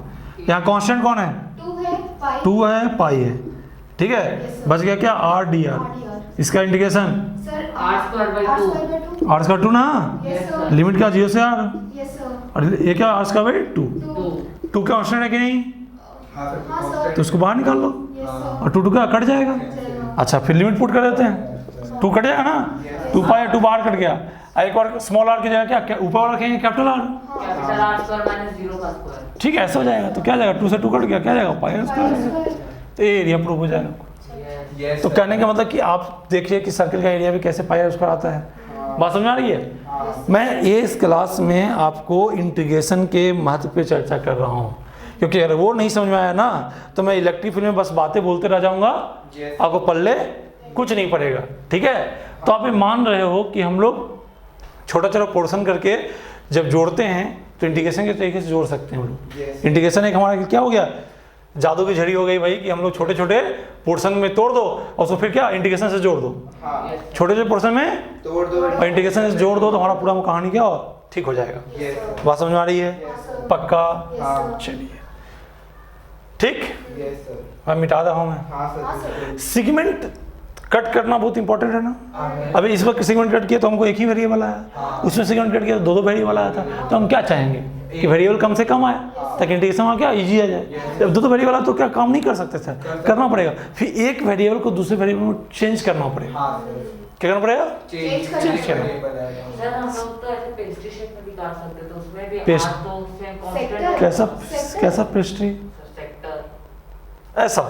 यहाँ कांस्टेंट कौन है? 2 है, पाई है। ठीक है, बच गया क्या? Are d are. इसका इंडिकेशन r² आर स्क्वायर 2 ना। लिमिट क्या? 0 से आर। और ये क्या? Are square 2। 2 कांस्टेंट है कि नहीं? तो उसको बाहर निकाल लो, और 2 का कट जाएगा। अच्छा, फिर लिमिट पुट कर देते हैं, 2 कट जाएगा ना। 2 पाई 2 बाहर कट गया। एक बार स्मॉल आर की जगह क्या ऊपर वाला रखेंगे? Capital R. ठीक है, ऐसा हो जाएगा। तो क्या जाएगा? 2 से 2 कट गया, क्या जाएगा? पाई आर स्क्वायर। तो ये एरिया प्रूव हो जाएगा। तो कहने का मतलब कि आप देखिए कि सर्किल का एरिया भी कैसे पाई आर स्क्वायर आता है। बात समझ आ रही है? मैं इस क्लास में आपको इंटीग्रेशन के महत्व पे चर्चा कर रहा हूँ, क्योंकि अगर वो नहीं समझ में आया ना तो मैं इलेक्ट्रिक फील्ड में बस बातें बोलते रह जाऊंगा, आपको पल्ले कुछ नहीं पड़ेगा। ठीक है। तो आप ये मान रहे हो कि हम लोग छोटा छोटा पोर्शन करके जब जोड़ते हैं तो इंटीग्रेशन के तरीके से जोड़ सकते हैं हम लोग। इंटीग्रेशन एक हमारा क्या हो गया? जादू की झड़ी हो गई भाई, कि हम लोग छोटे छोटे पोर्शन में तोड़ दो और उसको फिर क्या इंटीग्रेशन से जोड़ दो। छोटे छोटे पोर्शन में तोड़ दो और इंटीग्रेशन से जोड़ दो तो हमारा पूरा कहानी क्या हो ठीक हो जाएगा। बात समझ में आ रही है? पक्का? चलिए ठीक, मैं मिटा रहा हूँ मैं। सेगमेंट कट करना बहुत इंपॉर्टेंट है ना। अभी इस वक्त सेगमेंट कट किया तो हमको एक ही वेरिएबल आया, उसमें सेगमेंट कट किया तो 2 वेरिएबल आया था। तो हम क्या चाहेंगे कि वेरिएबल कम से कम आए ताकि इंटीग्रेशन में क्या इजी आ जाए। जब 2 वेरिएबल आए तो क्या काम नहीं कर सकते सर, करना पड़ेगा। फिर एक वेरिएबल को दूसरे वेरिएबल में चेंज करना पड़ेगा। क्या करना पड़ेगा? चेंज करना। सर हम लोग तो ऐसे पेस्ट्री शेप में भी काट सकते थे, उसमें भी पेस्ट- आप तो उसमें कांस्टेंट कैसा पेस्ट्री? सेक्टर। ऐसा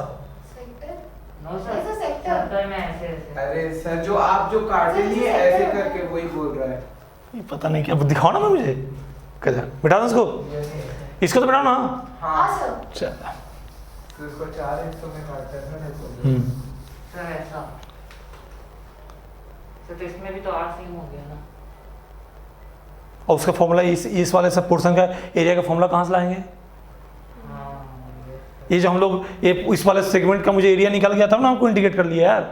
नो सर, ऐसा सेक्टर। सेक्टर में ऐसे ऐसे। अरे सर जो आप जो काटे लिए ऐसे करके वही बोल रहा है। ये पता नहीं क्या, दिखाओ ना मैं मुझे। कैसा बिठा दो इसको, इसको तो बिठाओ ना। हाँ चल तो इसको 4 हिस्सों में काटते हैं ना इसको। सर ऐसा तो इसमें भी तो आर सेम हो गया ना। और उसका फॉर्मूला इस वाले सब पोर्शन का एरिया का फॉर्मूला कहाँ से लाएंगे? ये जो हम लोग ये इस वाले सेगमेंट का मुझे एरिया निकल गया था ना, आपको इंडिकेट कर लिया यार।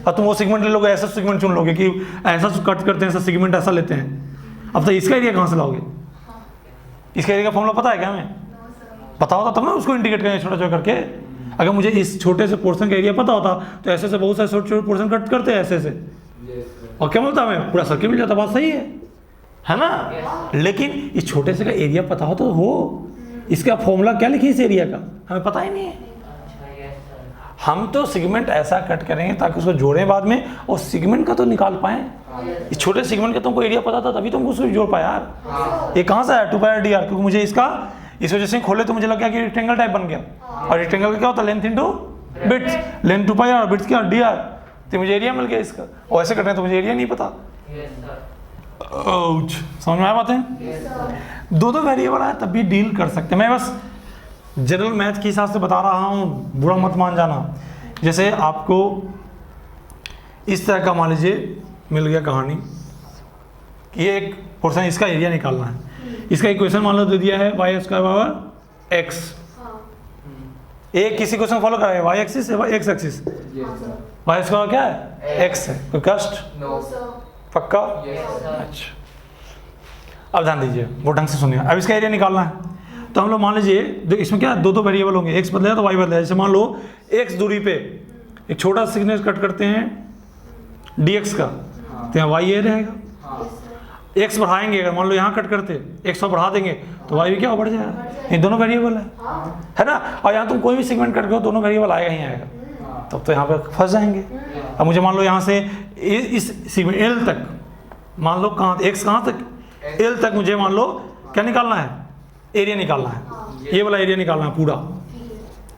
अब तुम वो सेगमेंट ले लोगे, ऐसा सेगमेंट चुन लोगे कि ऐसा कट करते हैं, ऐसा सेगमेंट ऐसा लेते हैं। अब तो इसका एरिया कहाँ से लाओगे? इसका एरिया का फॉर्मूला पता है क्या हमें? पता होता तब ना उसको इंडिकेट करें छोटा छोटा करके। अगर मुझे इस छोटे से पोर्शन का एरिया पता होता तो ऐसे से बहुत सारे छोटे छोटे पोर्शन कट करते हैं ऐसे से, और क्या मिलता हमें? पूरा सर्किल मिल जाता। बात सही है ना? लेकिन इस छोटे से का एरिया पता हो तो हो, इसका फॉर्मूला क्या लिखिए इस एरिया का हमें पता ही नहीं है। हम तो सेगमेंट ऐसा कट करेंगे ताकि उसको जोड़ें बाद में, और सेगमेंट का तो निकाल पाएं। इस छोटे सेगमेंट का तुमको एरिया पता था तभी तुमको उसको जोड़ पाया यार। ये कहाँ से आया 2 पाई आर डी आर? क्योंकि मुझे इसका इस वजह से खोले तो मुझे लग गया कि रेक्टेंगल टाइप बन गया। और रेक्टेंगल का क्या होता है? Length into bits. Length 2 pi r, bits क्या? D r. तो मुझे एरिया मिल गया इसका, और ऐसे करना है तो मुझे एरिया नहीं पता। Yes sir. आउच, समझ में आया बातें? Yes sir. दो वेरिएबल है तब भी डील कर सकते हैं। मैं बस जनरल मैथ के हिसाब से बता रहा हूँ, बुरा मत मान जाना। जैसे आपको इस तरह का मान लीजिए मिल गया कहानी कि ये एक पोर्शन, इसका एरिया निकालना है। इसका इक्वेशन मान लो दे दिया है वाई स्क्वायर बराबर एक्स। हाँ एक किसी क्वेश्चन फॉलो कराएगा, वाई एक्सिस है x axis, Yes, sir. Y square क्या है? एक्स है। कोई कष्ट? No. सर। पक्का? Yes, sir. अच्छा, अब ध्यान दीजिए, वो ढंग से सुनिए। अब इसका एरिया निकालना है तो हम लोग मान लीजिए इसमें क्या दो वेरिएबल होंगे, एक्स बदलेगा तो वाई बदलेगा। जैसे मान लो एक्स दूरी पे एक छोटा सिग्नेचर कट करते हैं dx का, तो यहाँ वाई ये रहेगा। हाँ. एक्स बढ़ाएंगे, अगर मान लो यहाँ कट करते एक्स और बढ़ा देंगे तो वाई भी क्या बढ़ जाएगा। ये दोनों वेरिएबल है ना। और यहाँ तुम कोई भी सेगमेंट कट करो दोनों वेरिएबल आएगा ही आएगा, तब तो यहाँ पे फंस जाएंगे। अब मुझे मान लो यहाँ से इस सेगमेंट एल तक, मान लो कहाँ एक्स कहाँ तक एल तक, मुझे मान लो क्या निकालना है? एरिया निकालना है। ये वाला एरिया निकालना है पूरा,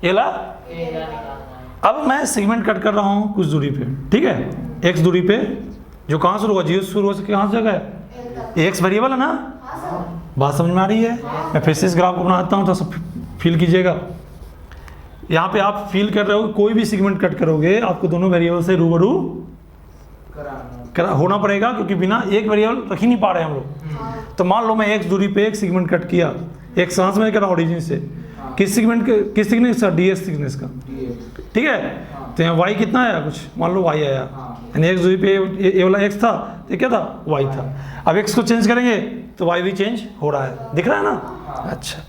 ये वाला। एरिया निकालना है। अब मैं सेगमेंट कट कर रहा हूँ कुछ दूरी पे, ठीक है, एक्स दूरी पे, जो कहाँ शुरू हुआ, जीरो से शुरू हो सके, कहाँ से जगह है? एक्स वेरिएबल है ना। हाँ सर। बात समझ में आ रही है? मैं फिर से इस ग्राफ को बनाता हूँ तो सब फील कीजिएगा। यहाँ पे आप फील कर रहे हो कोई भी सेगमेंट कट करोगे आपको दोनों वेरिएबल से रूबरू होना पड़ेगा, क्योंकि बिना एक वेरिएबल रख ही नहीं पा रहे हम लोग। तो मान लो मैं एक्स दूरी पे एक सेगमेंट कट किया, एक सांस में कर रहा हूँ ओरिजिन से, किस सेगमेंट के, किस थिकनेस का? डीएस थिकनेस का, ठीक है। तो यहाँ वाई कितना आया? कुछ मान लो वाई आया, यानी एक्स दूरी पे ये वाला एक्स था तो क्या था? वाई था। अब एक्स को चेंज करेंगे तो वाई भी चेंज हो रहा है, दिख रहा है ना। अच्छा,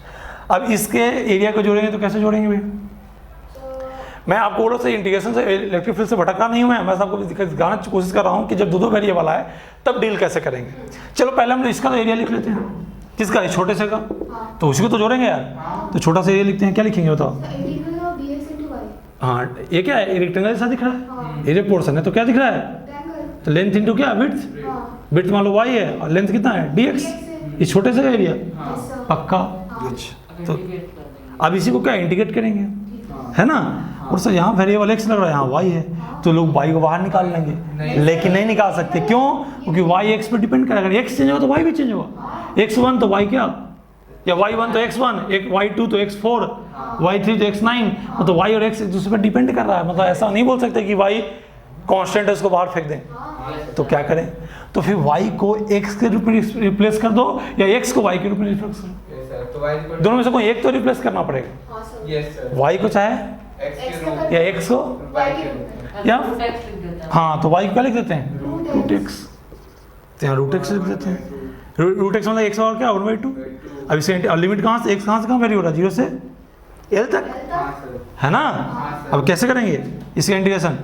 अब इसके एरिया को जोड़ेंगे तो कैसे जोड़ेंगे भाई? मैं आपको बोलो से इंटीग्रेशन से इलेक्ट्रिक फील्ड से भटका नहीं हूँ मैं, बस आपको दिखाने की कोशिश कर रहा हूँ कि जब दो वेरिएबल आए तब डील कैसे करेंगे। चलो पहले हम लोग इसका तो एरिया लिख लेते हैं। किसका? ये छोटे से का, तो उसी को तो जोड़ेंगे यार। तो छोटा सा एरिया लिखते हैं, क्या लिखेंगे बताओ? Integral of dx into y। हाँ, ये क्या है? रेक्टेंगल जैसा दिख रहा है, एरिया पोर्शन है, तो क्या दिख रहा है? ट्रायंगल। तो लेंथ इंटू क्या? विड्थ। हाँ। विड्थ मान लो वाई है और लेंथ कितना है? dx। ये छोटे से का एरिया यस सर। पक्का। अब तो इंडिकेट कर देंगे। अब इसी को क्या इंटीग्रेट करेंगे, है ना। और सर यहाँ वेरिएबल एक्स लग रहा है, यहाँ वाई है, तो लोग वाई को बाहर निकाल लेंगे, लेकिन नहीं निकाल सकते। क्यों? क्योंकि वाई एक्स पर डिपेंड करेगा। एक्स चेंज होगा तो वाई भी चेंज होगा। x1 तो y क्या, या y1 तो x1, एक y2 तो x4, y3 तो x9, मतलब y और x एक दूसरे पर डिपेंड कर रहा है। मतलब ऐसा नहीं बोल सकते कि y कांस्टेंट है उसको बाहर फेंक दें। तो क्या करें? तो फिर y को x के रूप में रिप्लेस कर दो या x को y के रूप में रिप्लेस कर दो। Yes, sir. तो y equal to- दोनों में से कोई एक तो रिप्लेस करना पड़ेगा। हाँ सर। Yes, sir. y को चाहे x के X रूप का या x को, y के रूप में। या रूट एक्स लिख देते हैं। हाँ, तो y को क्या लिख देते हैं? Root x. तो यहाँ रूट एक्स लिख देते हैं। रूट एक्स मतलब एक्स और क्या? 1/2। अब इसके लिमिट कहाँ से, एक्स कहाँ से कहाँ वेरी हो रहा है? 0 से एल तक, हाँ, sir. है ना। अब कैसे करेंगे इसका इंटीग्रेशन?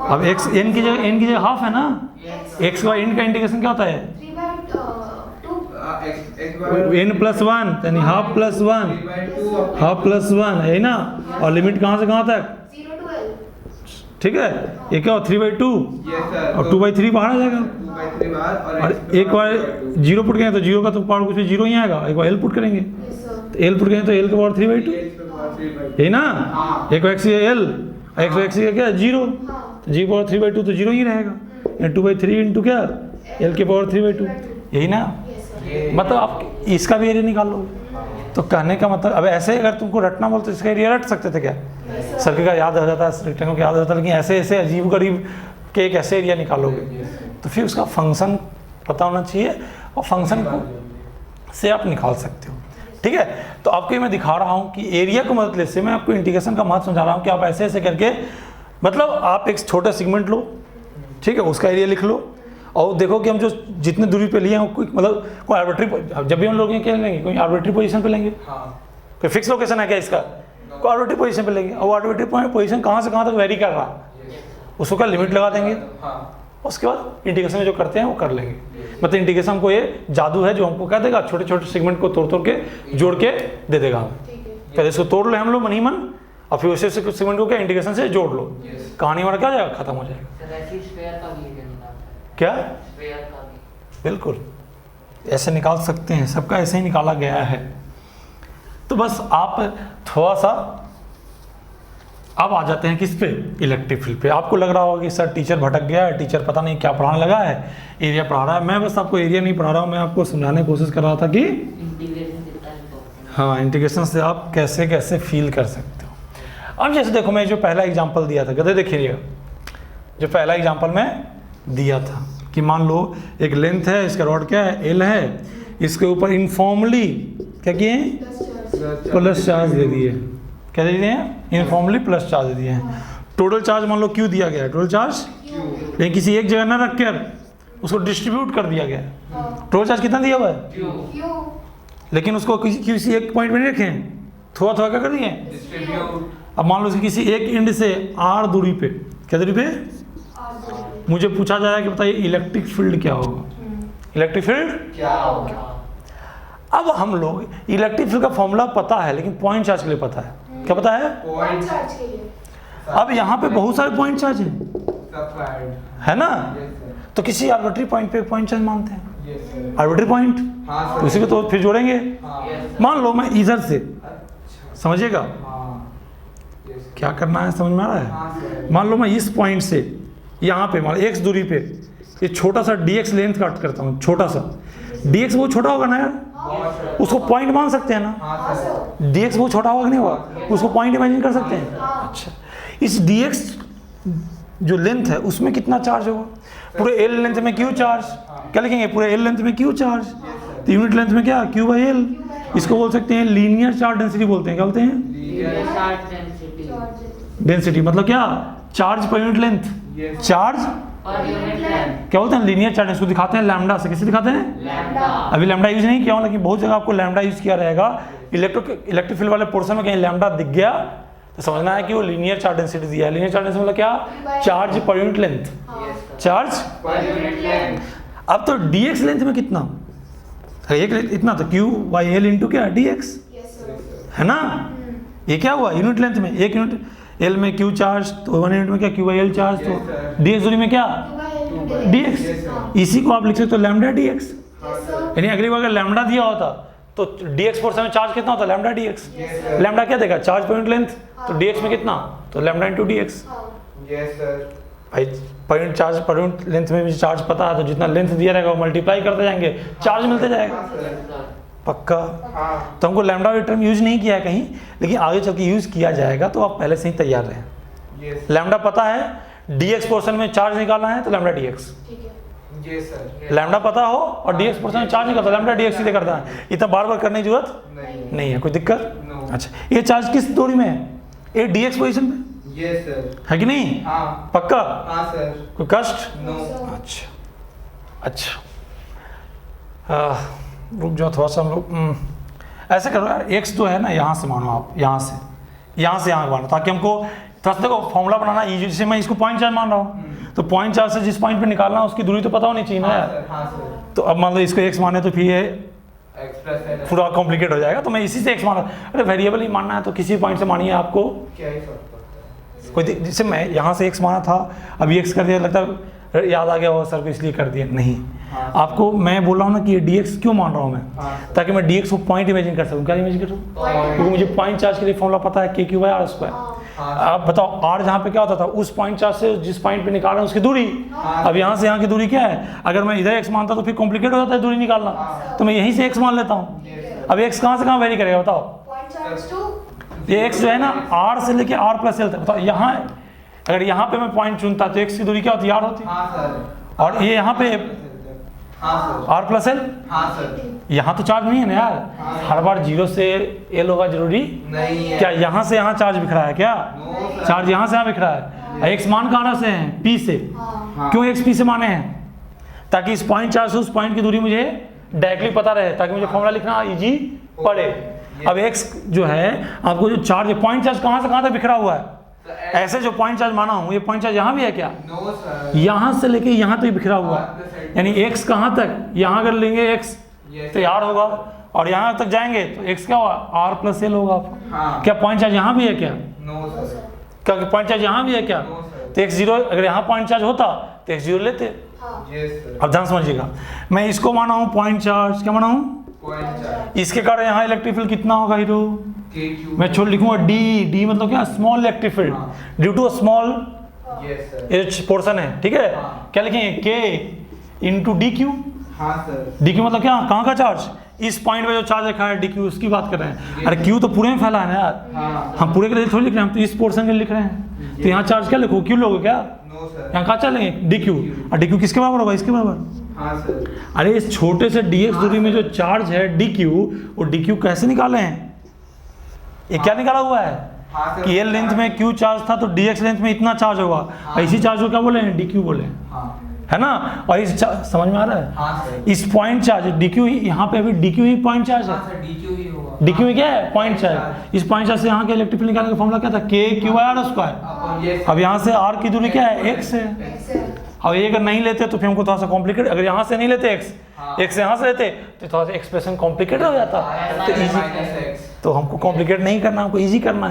अब एक्स एन की जगह हाफ है ना, एक्स का एन का इंटीग्रेशन क्या होता है? 3/2। x bar n plus one यानी half plus one, 3/2 of half plus one है ना। और लिमिट कहाँ से कहाँ तक? 0 to L। ठीक है, ये क्या हो? 3/2 Yes, sir. और 2/3 बाहर आ जाएगा। 2/3 बाहर और x एक बार 0 पुट करेंगे तो 0 का तो पावर कुछ भी 0 ही आएगा। एक बार एल पुट करेंगे यस सर। तो एल पुट करेंगे तो एल के पावर 3/2, यही ना। एक एक्स एल, एक एक्स क्या 0, हाँ। जी पावर 3/2 तो 0 ही रहेगा। 2/3 इंटू क्या? एल के पावर 3/2, यही ना। Yes sir. मतलब आप इसका भी एरिया निकाल लो। तो कहने का मतलब अब ऐसे अगर तुमको रटना बोलते तो इसका एरिया रट सकते थे क्या? सर्किल का याद हो जाता है, रेक्टेंगल का याद हो जाता है, लेकिन ऐसे ऐसे अजीब गरीब के एक ऐसे एरिया निकालोगे तो फिर उसका फंक्शन पता होना चाहिए और फंक्शन को से आप निकाल सकते हो। ठीक है, तो आपको ये मैं दिखा रहा हूँ कि एरिया को मदद से मैं आपको इंटीग्रेशन का महत्व समझा रहा हूँ कि आप ऐसे ऐसे करके, मतलब आप एक छोटा सेगमेंट लो, ठीक है, उसका एरिया लिख लो और देखो कि हम जो जितने दूरी पे लिए हैं कोई मतलब कोई आर्बिट्री, जब भी हम लोग ये क्या लेंगे कोई आर्बिट्री पोजीशन पे लेंगे, कोई फिक्स लोकेशन है क्या इसका, कोई आर्बिट्री पोजीशन पे लेंगे और आर्बिट्री पोजीशन कहाँ से कहाँ तक वेरी कर रहा है उसको क्या लिमिट लगा देंगे, उसके बाद इंटीग्रेशन में जो करते हैं वो कर लेंगे। मतलब इंटीग्रेशन को ये जादू है जो हमको कह देगा छोटे छोटे सेगमेंट को तोड़ तोड़ के जोड़ के दे देगा हमें। पहले इसको तोड़ लो हम लोग मन ही मन और फिर उसे सेगमेंट को क्या इंटीग्रेशन से जोड़ लो, कहानी हमारा क्या हो जाएगा, खत्म हो जाएगा। सर ऐसी स्फीयर का भी एरिया निकालते हैं। क्या? स्फीयर का भी बिल्कुल ऐसे निकाल सकते हैं, सबका ऐसे ही निकाला गया है। तो बस आप थोड़ा सा अब आ जाते हैं किस पे, इलेक्ट्रिक फील्ड पे। आपको लग रहा होगा कि सर टीचर भटक गया है, टीचर पता नहीं क्या पढ़ाने लगा है, एरिया पढ़ा रहा है। मैं बस आपको एरिया नहीं पढ़ा रहा हूँ, मैं आपको समझाने की कोशिश कर रहा था कि इंटीग्रेशन कितना important है। हाँ, इंटीग्रेशन से आप कैसे कैसे फील कर सकते हो। अब जैसे देखो, मैं जो पहला एग्जांपल दिया था, कहते देखिएगा, जो पहला एग्जांपल मैं दिया था कि मान लो एक लेंथ है, इसका रॉड क्या है, एल है, इसके ऊपर इनफॉर्मली क्या किए, प्लस चार्ज दे दिए। क्या दे दिए हैं, इनफॉर्मली प्लस चार्ज दे दिए हैं। टोटल चार्ज मान लो क्यू दिया गया है, टोटल चार्ज, लेकिन किसी एक जगह ना रख कर उसको डिस्ट्रीब्यूट कर दिया गया है। टोटल चार्ज कितना दिया हुआ है, लेकिन उसको किसी एक पॉइंट में नहीं रखे, थोड़ा थोड़ा क्या कर दिए। अब मान लो किसी एक एंड से आर दूरी पे, क्या दूरी पे, मुझे पूछा जाए कि बताइए इलेक्ट्रिक फील्ड क्या होगा, इलेक्ट्रिक फील्ड क्या होगा। अब हम लोग इलेक्ट्रिक फील्ड का फॉर्मूला पता है, लेकिन पॉइंट चार्ज के लिए पता है, क्या पता है। पॉइंट चार्ज के लिए अब यहाँ पे बहुत सारे पॉइंट चार्ज हैं, है ना, तो किसी आर्बिट्री पॉइंट पे पॉइंट चार्ज मानते हैं, आर्बिट्री पॉइंट, तो उसी को तो फिर जोड़ेंगे। मान लो मैं इधर से, समझिएगा क्या करना है, समझ में आ रहा है। मान लो मैं इस पॉइंट से यहाँ पे, मान लो x दूरी पे ये छोटा सा dx लेंथ काट करता हूँ, छोटा सा dx बहुत छोटा होगा ना यार, उसको पॉइंट मान सकते हैं ना, dx बहुत छोटा होगा कि नहीं होगा, उसको पॉइंट इमेजिन कर सकते हैं। अच्छा, इस dx जो लेंथ है उसमें कितना चार्ज होगा, पूरे l लेंथ में q चार्ज, क्या लिखेंगे, पूरे l लेंथ में q चार्ज, तो यूनिट लेंथ में क्या, q बाई l, इसको बोल सकते हैं लीनियर चार्ज डेंसिटी बोलते हैं, क्या बोलते हैं, चार्ज डेंसिटी, डेंसिटी मतलब क्या, charge per unit length, charge per unit length, क्या बोलते हैं, लीनियर चार्ज, इसको दिखाते हैं लैम्डा से, किसे दिखाते हैं, लैम्डा। अभी लैम्डा यूज नहीं किया हूँ, लेकिन बहुत जगह आपको लैम्डा यूज किया रहेगा। इलेक्ट्रिक फील्ड वाले पोर्शन में कहीं लैम्डा दिख गया तो समझना है कि वो लीनियर चार्ज डेंसिटी दिया है। लीनियर चार्ज डेंसिटी मतलब क्या, charge per unit length, charge per unit length. अब तो dx लेंथ में कितना, एक इतना तो q बाई एल इंटू क्या dx, है ना, ये क्या हुआ यूनिट लेंथ में, एक यूनिट एल में q चार्ज, तो 1 यूनिट में क्या q बाई एल चार्ज, तो dx दूरी में क्या dx, इसी को आप लिख सकते हो लैम्डा dx। यानी अगली बार अगर लैम्डा दिया होता तो dx पोर्शन में चार्ज कितना होता, लैम्डा dx, लैम्डा क्या देगा, चार्ज पर यूनिट लेंथ, तो dx में कितना, तो lambda into dx। Yes sir. भाई per unit charge, per unit length में भी चार्ज पता है, तो जितना लेंथ दिया रहेगा वो मल्टीप्लाई करते जाएंगे, चार्ज मिलते जाएगा, पक्का। हाँ तो हमको लैम्डा वाली टर्म यूज नहीं किया है कहीं, लेकिन आगे चल के यूज किया जाएगा, तो आप पहले से ही तैयार रहें। यस लैम्डा पता है, dx पोर्शन में चार्ज निकालना है तो lambda dx, yes sir. Lambda पता हो और dx पोर्शन में चार्ज निकालता है, लैम्डा dx सीधे करता है, इतना बार बार करने की जरूरत नहीं। नहीं है, कोई दिक्कत। नो। अच्छा, ये चार्ज किस दूरी में है, ये dx पोजीशन में यस सर। है कि नहीं, हाँ पक्का, हाँ सर। कोई कष्ट। नो। अच्छा अच्छा, रुक जाओ थोड़ा सा हम लोग, ऐसे करो यार, x जो है ना यहाँ से मानो, आप यहाँ से यहाँ मानो, ताकि हमको थोड़ा सा देखो फॉर्मूला बनाना इजी। जैसे मैं इसको पॉइंट चार्ज मान रहा हूँ, तो पॉइंट चार्ज से जिस पॉइंट पे निकालना है उसकी दूरी तो पता होनी चाहिए ना हाँ यार। सर। हाँ सर। तो अब मान लो इसको x माने तो फिर ये एक्सप्रेस है। पूरा कॉम्प्लिकेट हो जाएगा, तो मैं इसी से x माना, अरे वेरिएबल ही मानना है तो किसी पॉइंट से मानिए आपको, क्या ही फर्क पड़ता है। कोई जैसे मैं यहाँ से x माना था, अभी x कर दिया, लगता है याद आ गया हो सर को इसलिए कर दिया, नहीं। हाँ। आपको मैं बोल रहा हूँ ना कि ये dx क्यों मान रहा हूँ मैं, हाँ सर। ताकि मैं dx को पॉइंट इमेजिन कर सकूँ, क्या इमेजिन कर सकूँ, क्योंकि मुझे पॉइंट चार्ज के लिए फॉर्मूला पता है k q by r square. हाँ आप बताओ r जहाँ पे क्या होता था, उस पॉइंट चार्ज से जिस पॉइंट पे निकाल रहा हूँ उसकी दूरी, हाँ। अब यहाँ से यहाँ की दूरी क्या है, अगर मैं इधर x मानता तो फिर कॉम्प्लिकेट हो जाता है दूरी निकालना, हाँ। तो मैं यहीं से x मान लेता हूँ। Yes sir. अब x कहाँ से कहाँ वेरी करेगा बताओ, पॉइंट चार्ज टू ये x जो है ना r से लेके r प्लस l तक, बताओ यहाँ अगर यहाँ पे मैं पॉइंट चुनता तो x की दूरी क्या होती, r होती, हाँ सर। और ये यहाँ पे हाँ सर। r प्लस l, हाँ सर। यहाँ तो चार्ज नहीं है ना यार, हर बार 0 से l होगा जरूरी, नहीं है। क्या यहाँ से यहाँ चार्ज बिखरा है क्या, नो सर। चार्ज यहाँ से यहाँ बिखरा है, x मान कहाँ से है, p से, हाँ। क्यों x p से माने हैं, ताकि इस पॉइंट चार्ज से उस पॉइंट की दूरी मुझे डायरेक्टली पता रहे, ताकि मुझे फॉर्मूला लिखना इजी पड़े। अब x जो है आपको जो चार्ज, पॉइंट चार्ज कहाँ से कहाँ तक बिखरा हुआ है, ऐसे जो पॉइंट चार्ज माना हूँ, ये पॉइंट चार्ज यहाँ भी है क्या, नो सर। यहाँ से लेके यहाँ तक बिखरा हुआ है, यानी x कहाँ तक, यहाँ अगर लेंगे x तो यार होगा, और यहाँ तक जाएंगे तो x क्या होगा, r प्लस l होगा। हाँ। क्या पॉइंट चार्ज यहाँ भी है क्या, नो सर। क्या पॉइंट चार्ज यहाँ भी है क्या, नो सर। तो x0 अगर यहाँ पॉइंट चार्ज होता तो x0 लेते। Yes sir. अब ध्यान समझिएगा, मैं इसको माना हूँ पॉइंट चार्ज, क्या माना हूँ, पॉइंट चार्ज। इसके कारण यहाँ इलेक्ट्रिक फील्ड कितना होगा हीरो, KQ मैं छोड़ लिखूंगा डी मतलब क्या, स्मॉल इलेक्ट्रिक फील्ड हाँ। Due to small yes sir h portion है, ठीक है। हाँ। क्या लिखेंगे, के इंटू डी क्यू। हाँ सर डी क्यू मतलब क्या, कहाँ का चार्ज, इस पॉइंट पे जो चार्ज रखा है डी क्यू, उसकी बात कर रहे हैं। अरे क्यू तो पूरे में फैला है ना यार, हाँ हम पूरे के लिए थोड़ी लिख रहे हैं, हम तो इस पोर्शन के लिए लिख रहे हैं। तो यहाँ चार्ज क्या लिखो, क्यू लोगे क्या, नो सर यहाँ कहाँ चलेंगे, डी क्यू। और डी क्यू किसके बराबर होगा, इसके बराबर। हाँ सर अरे इस छोटे से dx दूरी में जो चार्ज है डी क्यू, वो डी क्यू कैसे निकाले हैं, ये क्या निकाला हुआ है हाँ सर कि एल लेंथ में क्यू चार्ज था तो dx लेंथ में इतना चार्ज होगा, और इसी चार्ज को क्या बोले हैं, डी क्यू बोले हैं, हाँ है ना। और इस समझ में आ रहा है, हाँ सर इस पॉइंट चार्ज डी क्यू, यहाँ पे अभी डी क्यू ही पॉइंट चार्ज है, हाँ सर DQ ही होगा। डी क्यू क्या है, पॉइंट चार्ज। इस पॉइंट चार्ज से यहाँ के इलेक्ट्रिक फील्ड निकालने का फॉर्मूला क्या था, के क्यू बाई आर स्क्वायर। अपन ये अब यहाँ से आर की दूरी क्या है, एक्स है। एक्सेल अब ये अगर नहीं लेते तो फिर हमको थोड़ा सा कॉम्प्लिकेट, अगर यहाँ से नहीं लेते एक्स, हाँ। एक्स यहाँ से लेते तो थोड़ा सा एक्सप्रेशन कॉम्प्लिकेट हो जाता, तो इजी, -x तो हमको कॉम्प्लिकेट नहीं करना, हमको इजी करना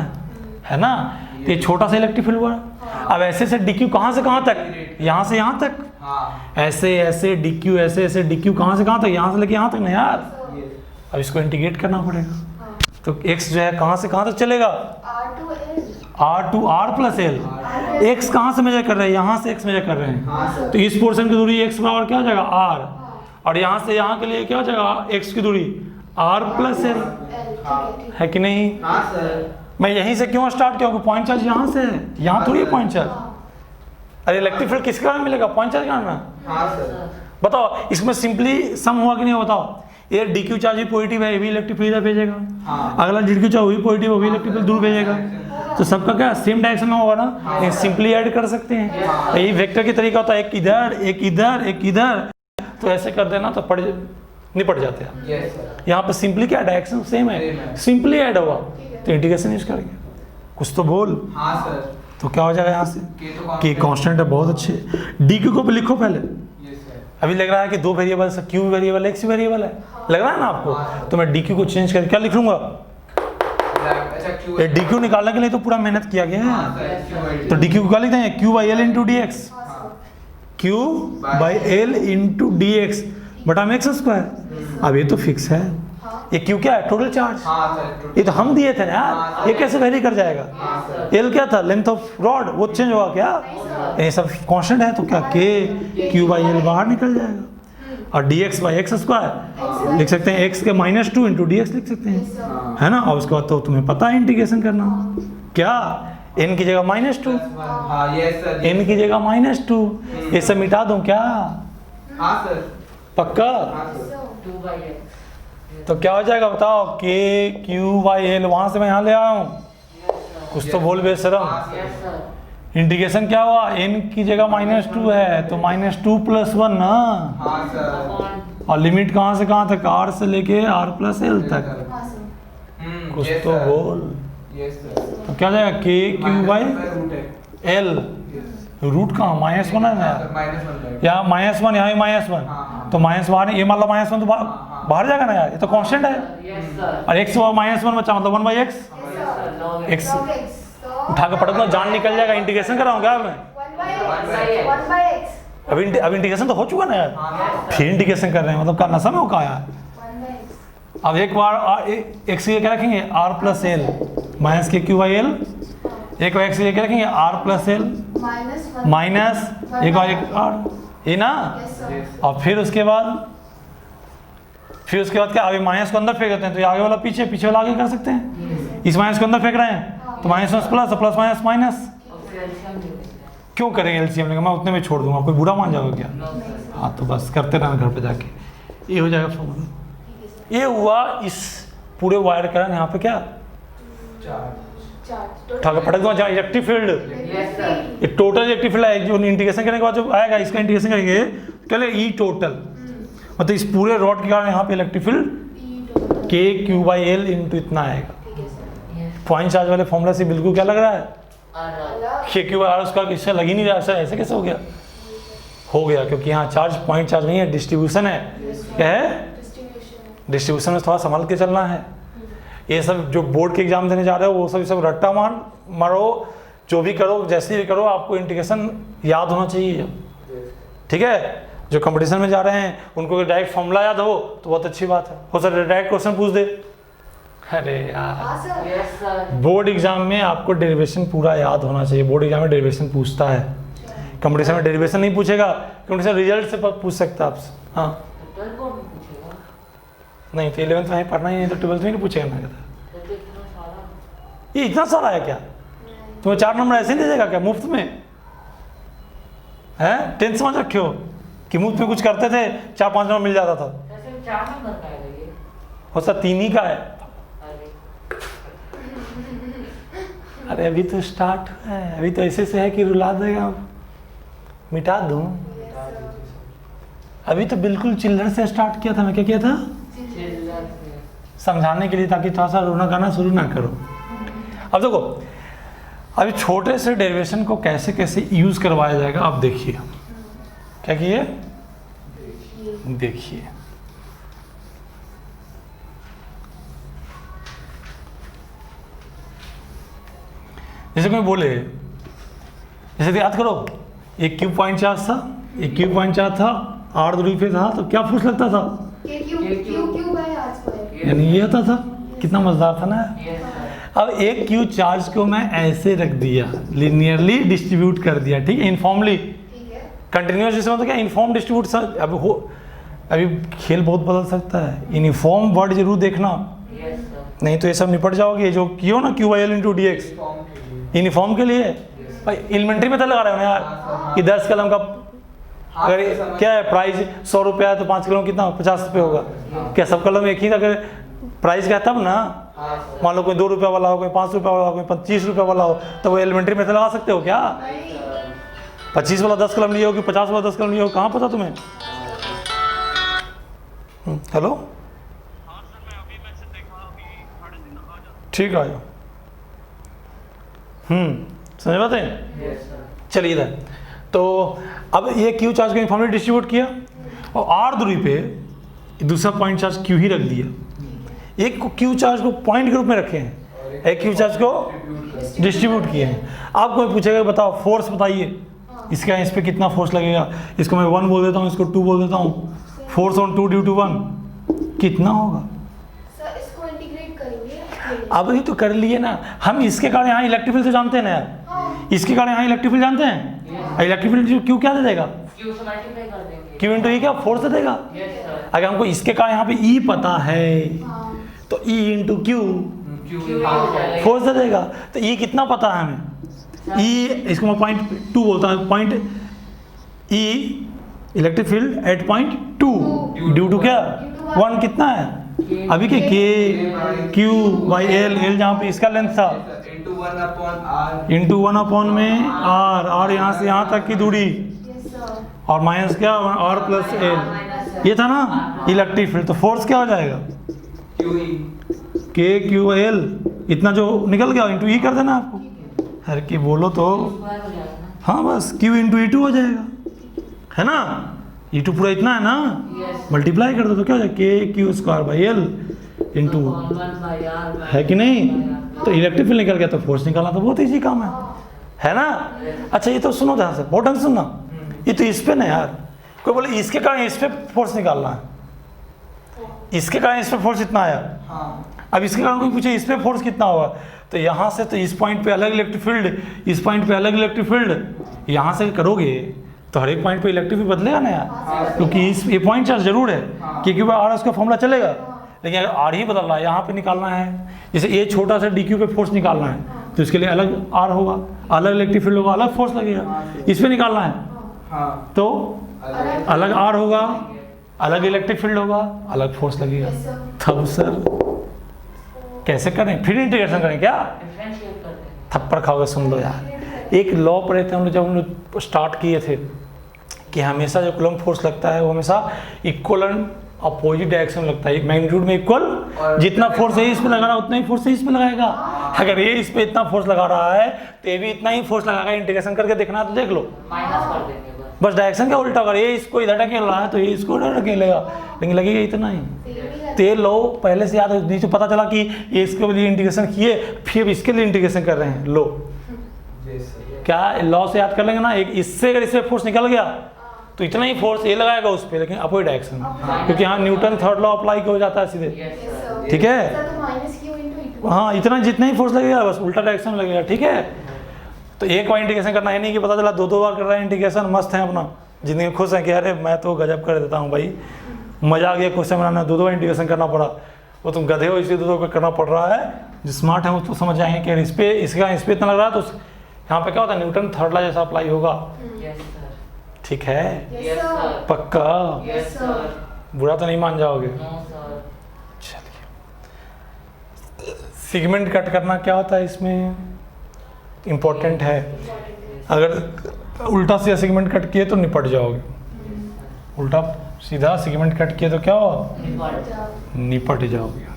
है ना। तो ये छोटा सा इलेक्ट्रिक फील्ड हुआ। अब ऐसे से डी क्यू कहाँ से कहाँ तक, यहाँ से यहाँ तक, हाँ ऐसे ऐसे डी क्यू, ऐसे ऐसे डी क्यू, कहाँ से कहाँ तक, यहाँ से लेके यहाँ तक ना यार। ये अब इसको इंटीग्रेट करना पड़ेगा, तो एक्स जो है कहाँ से कहाँ तक चलेगा, r to r plus l. X कहाँ से मेजर कर रहे हैं, यहाँ से एक्स मेजर कर रहे हैं, हाँ सर तो इस पोर्शन की दूरी एक्स बराबर क्या हो जाएगा, आर, और यहाँ से यहाँ के लिए क्या हो जाएगा, एक्स की दूरी आर प्लस एल, है कि नहीं। हाँ सर मैं यहीं से क्यों स्टार्ट किया, क्योंकि पॉइंट चार्ज यहाँ से है, यहाँ थोड़ी है पॉइंट चार्ज। अरे इलेक्ट्रिक फील्ड किसके कारण मिलेगा, पॉइंट चार्ज कारण में। हाँ सर बताओ इसमें सिंपली सम हुआ कि नहीं, बताओ। ये डी क्यू चार्ज भी पॉजिटिव है, ये भी इलेक्ट्रिक फील्ड इधर भेजेगा, हाँ। अगला डी क्यू चार्ज भी पॉजिटिव है, वो भी इलेक्ट्रिक फील्ड दूर भेजेगा, तो सबका क्या सेम डायरेक्शन में होगा ना, ये सिंपली ऐड कर सकते हैं। तो यही वेक्टर की तरीका होता है, एक इधर एक इधर एक इधर, तो ऐसे कर देना तो निपट जाते हैं। यस सर यहाँ पे सिंपली क्या डायरेक्शन सेम है, सिंपली ऐड होगा, तो इंटीग्रेशन यूज करेंगे। कुछ तो बोल, हाँ सर तो क्या हो जाएगा यहाँ से, कि कांस्टेंट है, बहुत अच्छे। डी क्यू को लिखो पहले, यस सर अभी लग रहा है कि दो वेरिएबल से, क्यू वेरिएबल एक्स वेरिएबल है, लग रहा है ना आपको, तो मैं डी क्यू को चेंज करके क्या लिख लूंगा, अच्छा क्यू ये डी क्यू निकालने के लिए तो पूरा मेहनत किया गया हाँ है, सर क्यू तो डी क्यू को क्या लिखते हैं, Q by l into D x, Q by l into D x बटा में एक्स स्क्वायर। अब ये तो फिक्स है, ये क्यू क्या है, टोटल चार्ज, हाँ सर ये तो हम दिए थे ना यार, ये कैसे वेरी कर जाएगा। हाँ एल क्या था, लेंथ ऑफ रॉड, वो चेंज होगा क्या, ये सब कांस्टेंट है, तो क्या के क्यू बाई एल बाहर निकल जाएगा, और D x by x square लिख सकते हैं, एक्स के -2 इंटू डी एक्स लिख सकते हैं, है ना। और उसके बाद तो तुम्हें पता है इंटीग्रेशन करना, क्या n की जगह -2, हाँ यस सर n की जगह -2, ये सब मिटा दूं क्या, हाँ सर पक्का। हाँ सर 2/x। तो क्या हो जाएगा बताओ, के क्यू बाई एल, वहां से मैं यहाँ ले आया हूँ, कुछ तो बोल बेशरम। यस सर इंटीग्रेशन क्या हुआ, n की जगह -2 है, तो -2 + 1 ना, हाँ सर अपॉन और लिमिट कहाँ से कहाँ तक, r से लेके r + l तक, कुछ यस तो सर बोल। यस सर तो क्या हो जाएगा, के क्यू बाई रूट है एल, रूट कहाँ, -1 है ना यार, -1 यहाँ -1 यहाँ भी -1, हाँ। तो माइनस बाहर, ये मान लो -1 तो बाहर जाएगा ना यार, ये तो कांस्टेंट है, यस सर और x -1 बचा मतलब 1/x, log x उठा के पढ़ो, जान निकल जाएगा। इंटीग्रेशन कर रहा हूँ क्या मैं, अब इंटीग्रेशन तो हो चुका ना यार, फिर इंटीग्रेशन कर रहे हैं, मतलब का नशा में हो का यार। अब एक बार एक्स की क्या रखेंगे, r + l माइनस के क्यू बाई एल, एक बार एक्स की क्या रखेंगे, r + l माइनस एक और एक r, ये ना। और फिर उसके बाद क्या, अभी माइनस को अंदर फेंक देते हैं, तो ये आगे वाला पीछे, पीछे वाला आगे कर सकते हैं, इस माइनस को अंदर फेंक रहे हैं, तो minus plus plus minus minus, क्यों करेंगे एलसीएम लेंगे, मैं उतने में छोड़ दूंगा, कोई बुरा मान जाओगे क्या। हाँ तो बस करते रहना घर पे जाके, ये हो जाएगा फॉर्मूला। ये हुआ इस पूरे वायर करंट, यहाँ पे क्या उठा के पटक दूंगा, इलेक्ट्रिक फील्ड, यस सर ये टोटल इलेक्ट्रिक फील्ड है, जो इंटीग्रेशन करने के बाद जो आएगा, इसका इंटीग्रेशन करेंगे, क्या ई टोटल, मतलब इस पूरे रॉड के कारण यहाँ पे इलेक्ट्रिक फील्ड के क्यू बाई एल इंटू इतना आएगा। पॉइंट चार्ज वाले फॉर्मूला से बिल्कुल क्या लग रहा है, के क्यू बाई आर उसका इससे लग ही नहीं रहा, ऐसे कैसे हो गया, हो गया क्योंकि यहाँ चार्ज पॉइंट चार्ज नहीं है, डिस्ट्रीब्यूशन है। क्या है, डिस्ट्रीब्यूशन में थोड़ा संभाल के चलना है। ये सब जो बोर्ड के एग्जाम देने जा रहे हो, वो सब रट्टा मारो, जो भी करो, जैसे भी करो, आपको इंटीग्रेशन याद होना चाहिए, ठीक है। जो कंपटीशन में जा रहे हैं उनको डायरेक्ट फॉर्मूला याद हो तो बहुत अच्छी बात है, हो सकता है डायरेक्ट क्वेश्चन पूछ दे, अरे यार, हाँ sir. Yes sir. Board exam में आपको डेरिवेशन पूरा याद होना चाहिए। बोर्ड एग्जाम में डेरिवेशन पूछता है, कंपटीशन में डेरिवेशन नहीं पूछेगा, कंपटीशन रिजल्ट से पूछ सकता है आपसे। हाँ 12 बोर्ड में पूछेगा नहीं तो 11th में पढ़ना ही नहीं तो 12th में नहीं पूछेगा ना। तो इतना सारा। ये इतना सारा है क्या? तुम्हें 4 नंबर ऐसे ही दे देगा क्या मुफ्त में? है 10th समझ रखे हो कि मुफ्त में कुछ करते थे 4-5 नंबर मिल जाता था। ऐसे 4 नंबर का है ये। हो सकता 3 ही का है। अरे अरे अभी तो स्टार्ट हुआ है, अभी तो ऐसे से है कि रुला देगा, मिटा दूं। अभी तो बिल्कुल चिल्लर से स्टार्ट किया था। मैं क्या किया था? चिल्लर से। समझाने के लिए, ताकि थोड़ा सा रोना गाना शुरू ना करो। अब देखो, अभी छोटे से डेरिवेशन को कैसे कैसे यूज करवाया जाएगा आप देखिए। क्या किए? देखिए जैसे कोई बोले, जैसे याद करो, एक क्यूब पॉइंट चार्ज था, एक क्यूब पॉइंट चार्ज था, 8 दूरी पे था, तो क्या फोर्स लगता था? क्यूब है आज पर। यानी ये होता था। कितना मजेदार था ना। Yes sir. अब एक क्यू चार्ज को मैं ऐसे रख दिया, लिनियरली डिस्ट्रीब्यूट कर दिया, ठीक है, इनफॉर्मली। ठीक है। कंटिन्यूस जिसमें तो क्या इनफॉर्म डिस्ट्रीब्यूट। अभी खेल बहुत बदल सकता है, यूनिफॉर्म वर्ड जरूर देखना, यस सर। नहीं तो ये सब निपट जाओगे। जो क्यों ना Q by l into D x form के लिए। यूनिफॉर्म के लिए भाई एलिमेंट्री में तो लगा रहे हो ना यार कि 10 कलम का अगर क्या है प्राइस 100 रुपया है तो 5 कलम कितना 50 रुपये होगा। क्या सब कलम एक ही अगर प्राइस का तब ना, हाँ सर। मान लो कोई 2 रुपये वाला हो, कोई 5 रुपये वाला हो, कोई 25 रुपये वाला हो, तो वो एलिमेंट्री में तो लगा सकते हो क्या? 25 वाला 10 कलम लिए हो कि 50 वाला 10 कलम लिए हो, कहाँ पता तुम्हें? हेलो, ठीक है, समझ बात है। Yes sir. चलिए इधर, तो अब ये क्यू चार्ज को यूनिफॉर्मली डिस्ट्रीब्यूट किया और 8 दूरी पे दूसरा पॉइंट चार्ज क्यू ही रख दिया। एक को क्यू चार्ज को पॉइंट के रूप में रखे हैं, एक क्यू चार्ज को डिस्ट्रीब्यूट किए हैं। आपको मैं पूछेगा बताओ फोर्स बताइए, इसका इस पे कितना फोर्स लगेगा? इसको मैं 1 बोल देता हूँ, इसको 2 बोल देता हूँ। फोर्स ऑन 2 ड्यू टू 1 कितना होगा? सर इसको इंटीग्रेट करेंगे। अब ये तो कर लिए ना हम। इसके कारण यहाँ इलेक्ट्रिक फील्ड तो जानते हैं ना यार, इसके कारण यहाँ इलेक्ट्रिक फील्ड जानते हैं। इलेक्ट्रिक फील्ड क्यू क्या दे देगा? क्यू से मल्टीप्लाई कर देंगे। क्यू इंटू ई क्या फोर्स दे देगा? Yes sir. अगर हमको इसके कारण यहाँ पे ई पता है तो ई इंटू क्यू क्यू हो जाएगा। फोर्स दे देगा। तो ई कितना पता है हमें? ई, इसको मैं पॉइंट 2 बोलता हूँ। Point E electric field at point 2 due to क्या 1 कितना है अभी के क्यू बाई एल, एल जहाँ पे इसका लेंथ था into 1 upon r, into 1 upon में आर यहाँ से यहाँ तक की दूरी यस सर। और माइनस क्या आर प्लस एल, ये था ना इलेक्ट्रिक फील्ड। तो फोर्स क्या हो जाएगा? क्यू ई के क्यू एल, इतना जो निकल गया इंटू ई कर देना आपको। हर की बोलो तो स्क्वायर हो जाएगा ना। हाँ, बस क्यू इंटू ई 2 हो जाएगा, है ना। ई 2 पूरा इतना है ना, यस। मल्टीप्लाई कर दो तो क्या हो जाएगा k q square by l into, 1 by r है कि नहीं। तो इलेक्ट्रिक फील्ड निकल गया तो फोर्स निकालना तो बहुत ईजी काम है ना। अच्छा ये तो सुनो ध्यान से, बहुत ढंग से सुनना। ये तो इस पे ना यार, कोई बोले इसके कारण इस पे फोर्स निकालना है, इसके कारण इस पे फोर्स इतना आया। हाँ अब इसके कारण कोई पूछे इस पे फोर्स कितना होगा, तो यहाँ से तो इस पॉइंट पे अलग इलेक्ट्रिक फील्ड, इस पॉइंट पे अलग इलेक्ट्रिक फील्ड, यहाँ से करोगे तो हर एक पॉइंट पे इलेक्ट्रिक फील्ड बदलेगा ना यार, क्योंकि इस ये पॉइंट चार्ज जरूर है क्योंकि वह आर उसका फॉर्मूला चलेगा, लेकिन अगर आर ही बदल रहा है यहाँ पे निकालना है, जैसे ये छोटा सा डी क्यू पे फोर्स निकालना है तो इसके लिए अलग आर होगा, अलग इलेक्ट्रिक फील्ड होगा, अलग फोर्स लगेगा। इस पे निकालना है हाँ तो अलग अलग आर होगा, अलग इलेक्ट्रिक फील्ड होगा, अलग फोर्स लगेगा। Yes sir. तब सर कैसे करें, फिर इंटीग्रेशन करें क्या? डिफरेंशिएट करते हैं। थप्पड़ खाओगे, सुन लो यार। एक लॉ पढ़े थे हम लोग जब हम लोग स्टार्ट किए थे कि हमेशा जो कूलम्ब फोर्स लगता है वो हमेशा इक्वल एंड अपोजिट डायरेक्शन में लगता है, मैग्नीट्यूड में इक्वल। जितना फोर्स है इस पे लगा रहा है उतना ही फोर्स है इस पे लगाएगा। अगर ये इस पे इतना फोर्स लगा रहा है तो ये भी इतना ही फोर्स लगाएगा। इंटीग्रेशन करके देखना है तो देख लो, माइनस कर देंगे बस डायरेक्शन का उल्टा। अगर ये इसको इधर ढकेल रहा है तो ये इसको इधर ढकेलेगा, लेकिन लगेगा इतना ही। तो ये लो पहले से याद है, नीचे पता चला कि ये इसके लिए इंटीग्रेशन किए फिर इसके लिए इंटीग्रेशन कर रहे हैं। लो जैसे क्या लॉ से याद कर लेंगे ना, एक इससे अगर इससे फोर्स निकल गया तो इतना ही फोर्स ये लगाएगा उस पर, लेकिन अपोजिट डायरेक्शन में, क्योंकि यहाँ न्यूटन थर्ड लॉ अप्लाई हो जाता है सीधे। Yes, Yes, sir. sir. ठीक है? Sir, तो माइनस क्यू इंटू ई2। हाँ, इतना जितना ही फोर्स लगेगा बस उल्टा डायरेक्शन में लगेगा। ठीक है, तो एक बार इंटीग्रेशन करना है नहीं कि पता चला दो बार कर रहा है इंटीग्रेशन, मस्त है अपना जिंदगी में खुश है कि अरे मैं तो गजब कर देता हूँ भाई, मजा आ गया क्वेश्चन बनाना, दो बार इंटीग्रेशन करना पड़ा। वो तुम गधे हो इसलिए दो करना पड़ रहा है, जो स्मार्ट है वो तो समझ जाएंगे कि इस पे इतना लग रहा है तो यहाँ पे क्या होता है न्यूटन थर्ड लॉ जैसा अप्लाई होगा। Yes, sir. ठीक है, Yes, Yes, sir. sir. पक्का, Yes, sir. बुरा तो नहीं मान जाओगे। No, sir. चलिए, सेगमेंट कट करना क्या होता है इसमें, इम्पोर्टेंट है। अगर उल्टा सीधा सेगमेंट कट किए तो निपट जाओगे, उल्टा सीधा सेगमेंट कट किए तो क्या हो, निपट जाओगे।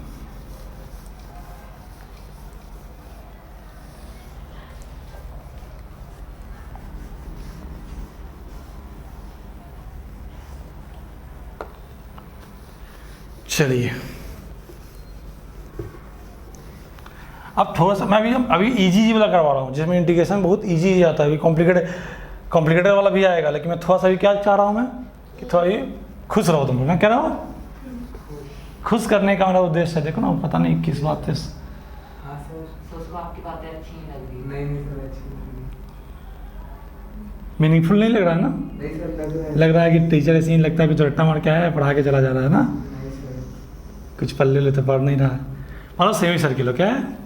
चलिए, अब थोड़ा सा मैं अभी इजी वाला करवा रहा हूँ जिसमें इंटीग्रेशन बहुत इजी आता है। अभी कॉम्प्लिकेटेड वाला भी आएगा, लेकिन मैं थोड़ा सा भी क्या चाह रहा हूँ मैं कि थोड़ा ये खुश रहो तुम। मैं कह रहा हूँ खुश करने का मेरा उद्देश्य है। देखो ना, पता नहीं किस बात से हाँ सर। So, उसको आपकी बातें अच्छी नहीं लग रही। नहीं सर, अच्छी नहीं। मीनिंगफुल नहीं लग रहा है ना, नहीं सर, लग रहा है। लग रहा है कि टीचर ऐसे ही लगता है कि जो रट्टा मार के आया है पढ़ा के चला जा रहा है ना, नहीं सर। कुछ पल्ले लेते पढ़ नहीं रहा है। मतलब सेमी सर्किल हो, क्या है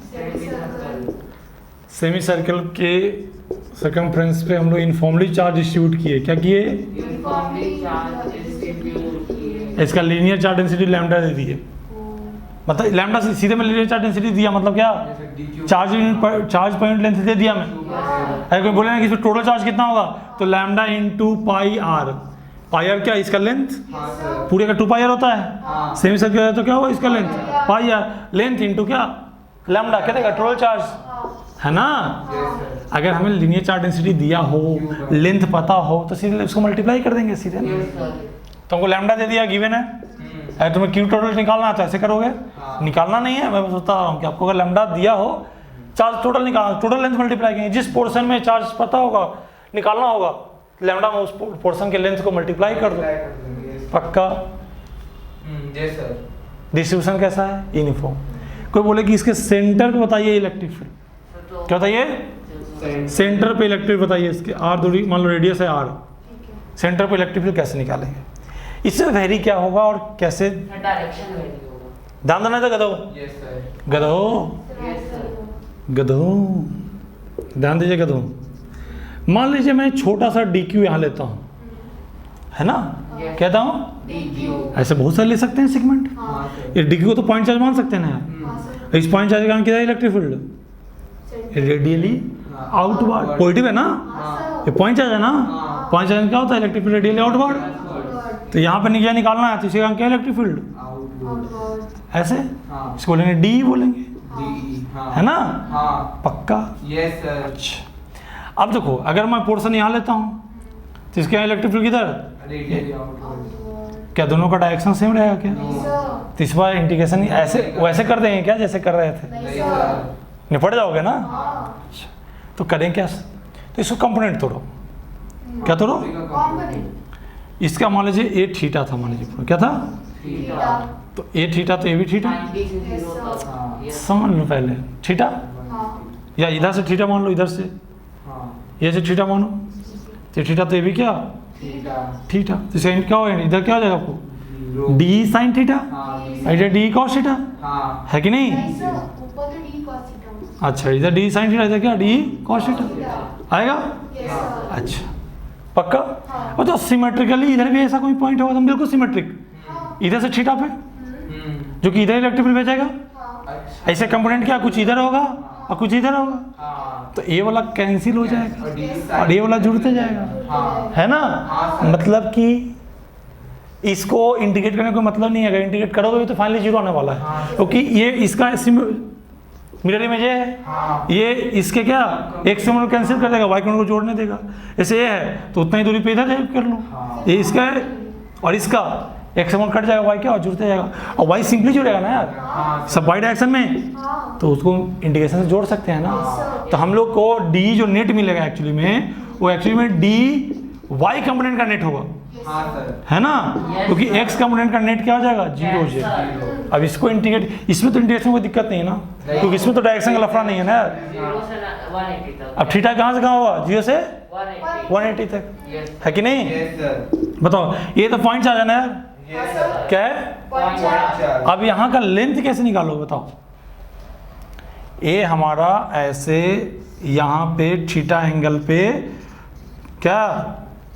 सेमी सर्किल के सर्कमफ्रेंस पे हम लोग यूनिफॉर्मली चार्ज डिस्ट्रीब्यूट किए। क्या किए, Uniformly charged distribute किए। इसका लीनियर चार्ज डेंसिटी लैम्डा दे दिए। मतलब लैम्डा सीधे में लीनियर चार्ज डेंसिटी दिया, मतलब क्या, जैसे DQ चार्ज पॉइंट लेंथ दे दिया मैं। अगर कोई बोले ना कि इसमें टोटल चार्ज कितना होगा, तो lambda into pi r. Pi r क्या, इसका लेंथ, हाँ सर। पूरे का 2 पाई आर होता है। हाँ। सेमी सर्किल है तो क्या होगा, इसका length pi r, length into क्या, लैम्डा, क्या देगा, टोटल चार्ज, है ना। Yes sir. अगर हमें लीनियर चार्ज डेंसिटी दिया हो, लेंथ पता हो, तो सीधे उसको मल्टीप्लाई कर देंगे सीधे। Yes, sir. तो हमको लैम्डा दे दिया, गिवन है। अगर तुम्हें क्यू टोटल निकालना है तो ऐसे करोगे। हाँ। निकालना नहीं है, मैं बता रहा हूँ कि आपको अगर लैम्डा दिया हो, चार्ज टोटल निकालना, टोटल लेंथ मल्टीप्लाई करेंगे, जिस पोर्शन में चार्ज पता होगा निकालना होगा, लैम्डा में उस पोर्शन के लेंथ को मल्टीप्लाई कर दो। Apply कर देंगे, yes। पक्का। Yes sir. डिस्ट्रीब्यूशन कैसा है, यूनिफॉर्म। कोई बोले कि इसके सेंटर पे बताइए इलेक्ट्रिक फील्ड, तो क्या बताइए, सेंटर पे इलेक्ट्रिक बताइए। इसके आर दूरी, मान लो रेडियस है आर, सेंटर पे इलेक्ट्रिक फील्ड कैसे निकालेंगे, इससे वेरी क्या होगा और कैसे, डायरेक्शन वेरी होगा। ध्यान देना था गधो, यस सर। गधो, Yes, sir. गधो, ध्यान दीजिए गधो। मान लीजिए मैं छोटा सा डी क्यू यहाँ लेता हूँ, है ना, Yes. कहता हूँ DQ. ऐसे बहुत सारे ले सकते हैं सेगमेंट। हाँ सर। ये डी क्यू को तो पॉइंट चार्ज मान सकते हैं ना यार। इस पॉइंट चार्ज का नाम क्या है, electric field radially outward, positive है ना, ये पॉइंट चार्ज है ना। हाँ। पॉइंट चार्ज क्या होता है, इलेक्ट्रिक फील्ड रेडियली आउटवर्ड। तो यहाँ पे क्या निकालना है, तो इसे क्या इलेक्ट्रिक फील्ड, आउटवर्ड। ऐसे हाँ। इसको बोलेंगे डी बोलेंगे, DE, हाँ। है ना, हाँ। पक्का। Yes sir. अच्छा, अब देखो अगर मैं पोर्शन यहाँ लेता हूँ तो इसके यहाँ इलेक्ट्रिक फील्ड किधर, रेडियली आउटवर्ड। क्या दोनों का डायरेक्शन सेम रहेगा क्या। तो इस बार इंटीग्रेशन ऐसे वैसे कर देंगे क्या जैसे कर रहे थे, नहीं सर। निपट जाओगे ना। अच्छा, तो करें क्या, तो इसको कंपोनेंट तोड़ो। क्या तोड़ो, इसका मान लीजिए ए थीटा था, मान लीजिए क्या था, तो ए थीटा तो ए भी थीटा, 90 से 0 तक। हाँ। Yes. समझ लो पहले थीटा, या इधर से थीटा मान लो, इधर से हाँ। ये से थीटा मानो, तो थीटा तो ये भी क्या, थीटा। थीटा, तो साइन क्या होगा, इधर क्या हो जाएगा आपको, जीरो। डी साइन थीटा, हाँ। इधर डी कॉस थीटा, हाँ। है कि नहीं। ऊपर तो डी cos थीटा। अच्छा, इधर डी साइन थीटा, इधर क्या डी कॉस थीटा आएगा। Yes, sir. अच्छा, पक्का। हाँ। और तो सिमेट्रिकली इधर भी ऐसा कोई पॉइंट होगा तो बिल्कुल सिमेट्रिक, हाँ। इधर से थीटा पे, जो कि इधर इलेक्ट्रिक फील्ड भेजेगा। हाँ। अच्छा। ऐसे कंपोनेंट क्या, कुछ इधर होगा और कुछ इधर होगा, हाँ। तो ये वाला कैंसिल हो जाएगा और D और ये वाला जुड़ते जाएगा, हाँ। है ना। हाँ, सर। मतलब कि इसको इंटीग्रेट करने का कोई मतलब नहीं है, अगर इंटीग्रेट करोगे तो फाइनली जीरो आने वाला है, हाँ, सर। क्योंकि ये इसका मिरर इमेज है, हाँ। ये इसके क्या एक से कैंसिल कर देगा, वाई को जोड़ने देगा। जैसे ये है तो उतना ही दूरी पे इधर कर लो, हाँ। ये इसका है और इसका एक से कट जाएगा, वाई क्या और जुड़ते जाएगा, और वाई सिंपली जुड़ेगा ना यार, हाँ। सब वाई डायरेक्शन में, हाँ। तो उसको इंटीग्रेशन से जोड़ सकते हैं ना। तो हम लोग को डी जो नेट मिलेगा एक्चुअली में, वो एक्चुअली में डी वाई कंपोनेंट का नेट होगा। हाँ सर। है ना, Yes, क्योंकि sir. x कंपोनेंट का नेट क्या हो जाएगा, जीरो हो Yes, जाएगा। sir. अब इसको इंटीग्रेट, इसमें तो इंटीग्रेशन में कोई दिक्कत नहीं है ना, क्योंकि इसमें तो डायरेक्शन का लफड़ा नहीं है ना। 0 से 180 तक। अब थीटा कहाँ से कहाँ हुआ, 0 से 180। 180 तक, Yes, है कि नहीं? Yes sir. बताओ, ये तो पॉइंट आ जाना यार, यस सर। क्या है? पॉइंट चार। अब यहाँ का लेंथ कैसे निकालोगे बताओ? ये हमारा ऐसे यहाँ पे थीटा एंगल पे क्या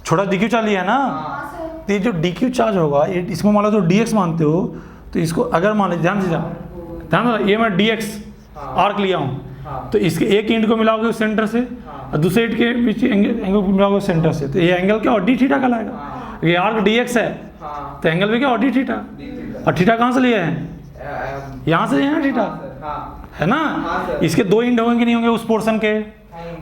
छोटा डीक्यू चार्ज लिया है ना, हाँ सर। तो ये जो डीक्यू चार्ज होगा, ये इसको मान लो तो डीएक्स मानते हो, तो इसको अगर मान लीजिए, ध्यान से ध्यान दो, ये मैं डीएक्स आर्क लिया हूँ, हाँ। तो इसके एक एंड को मिलाओगे उस सेंटर से, हाँ। और दूसरे एंड के बीच एंगल को मिलाओगे उस सेंटर से, तो ये एंगल क्या डी थीटा कहलाएगा। हाँ। ये आर्क डीएक्स है, हाँ। तो एंगल भी क्या डी थीटा, डी थीटा। और थीटा कहाँ से लिए हैं, यहाँ से लिए हैं थीटा, हाँ सर, हाँ। है ना। हाँ सर। इसके दो एंड होंगे कि नहीं होंगे उस पोर्शन के,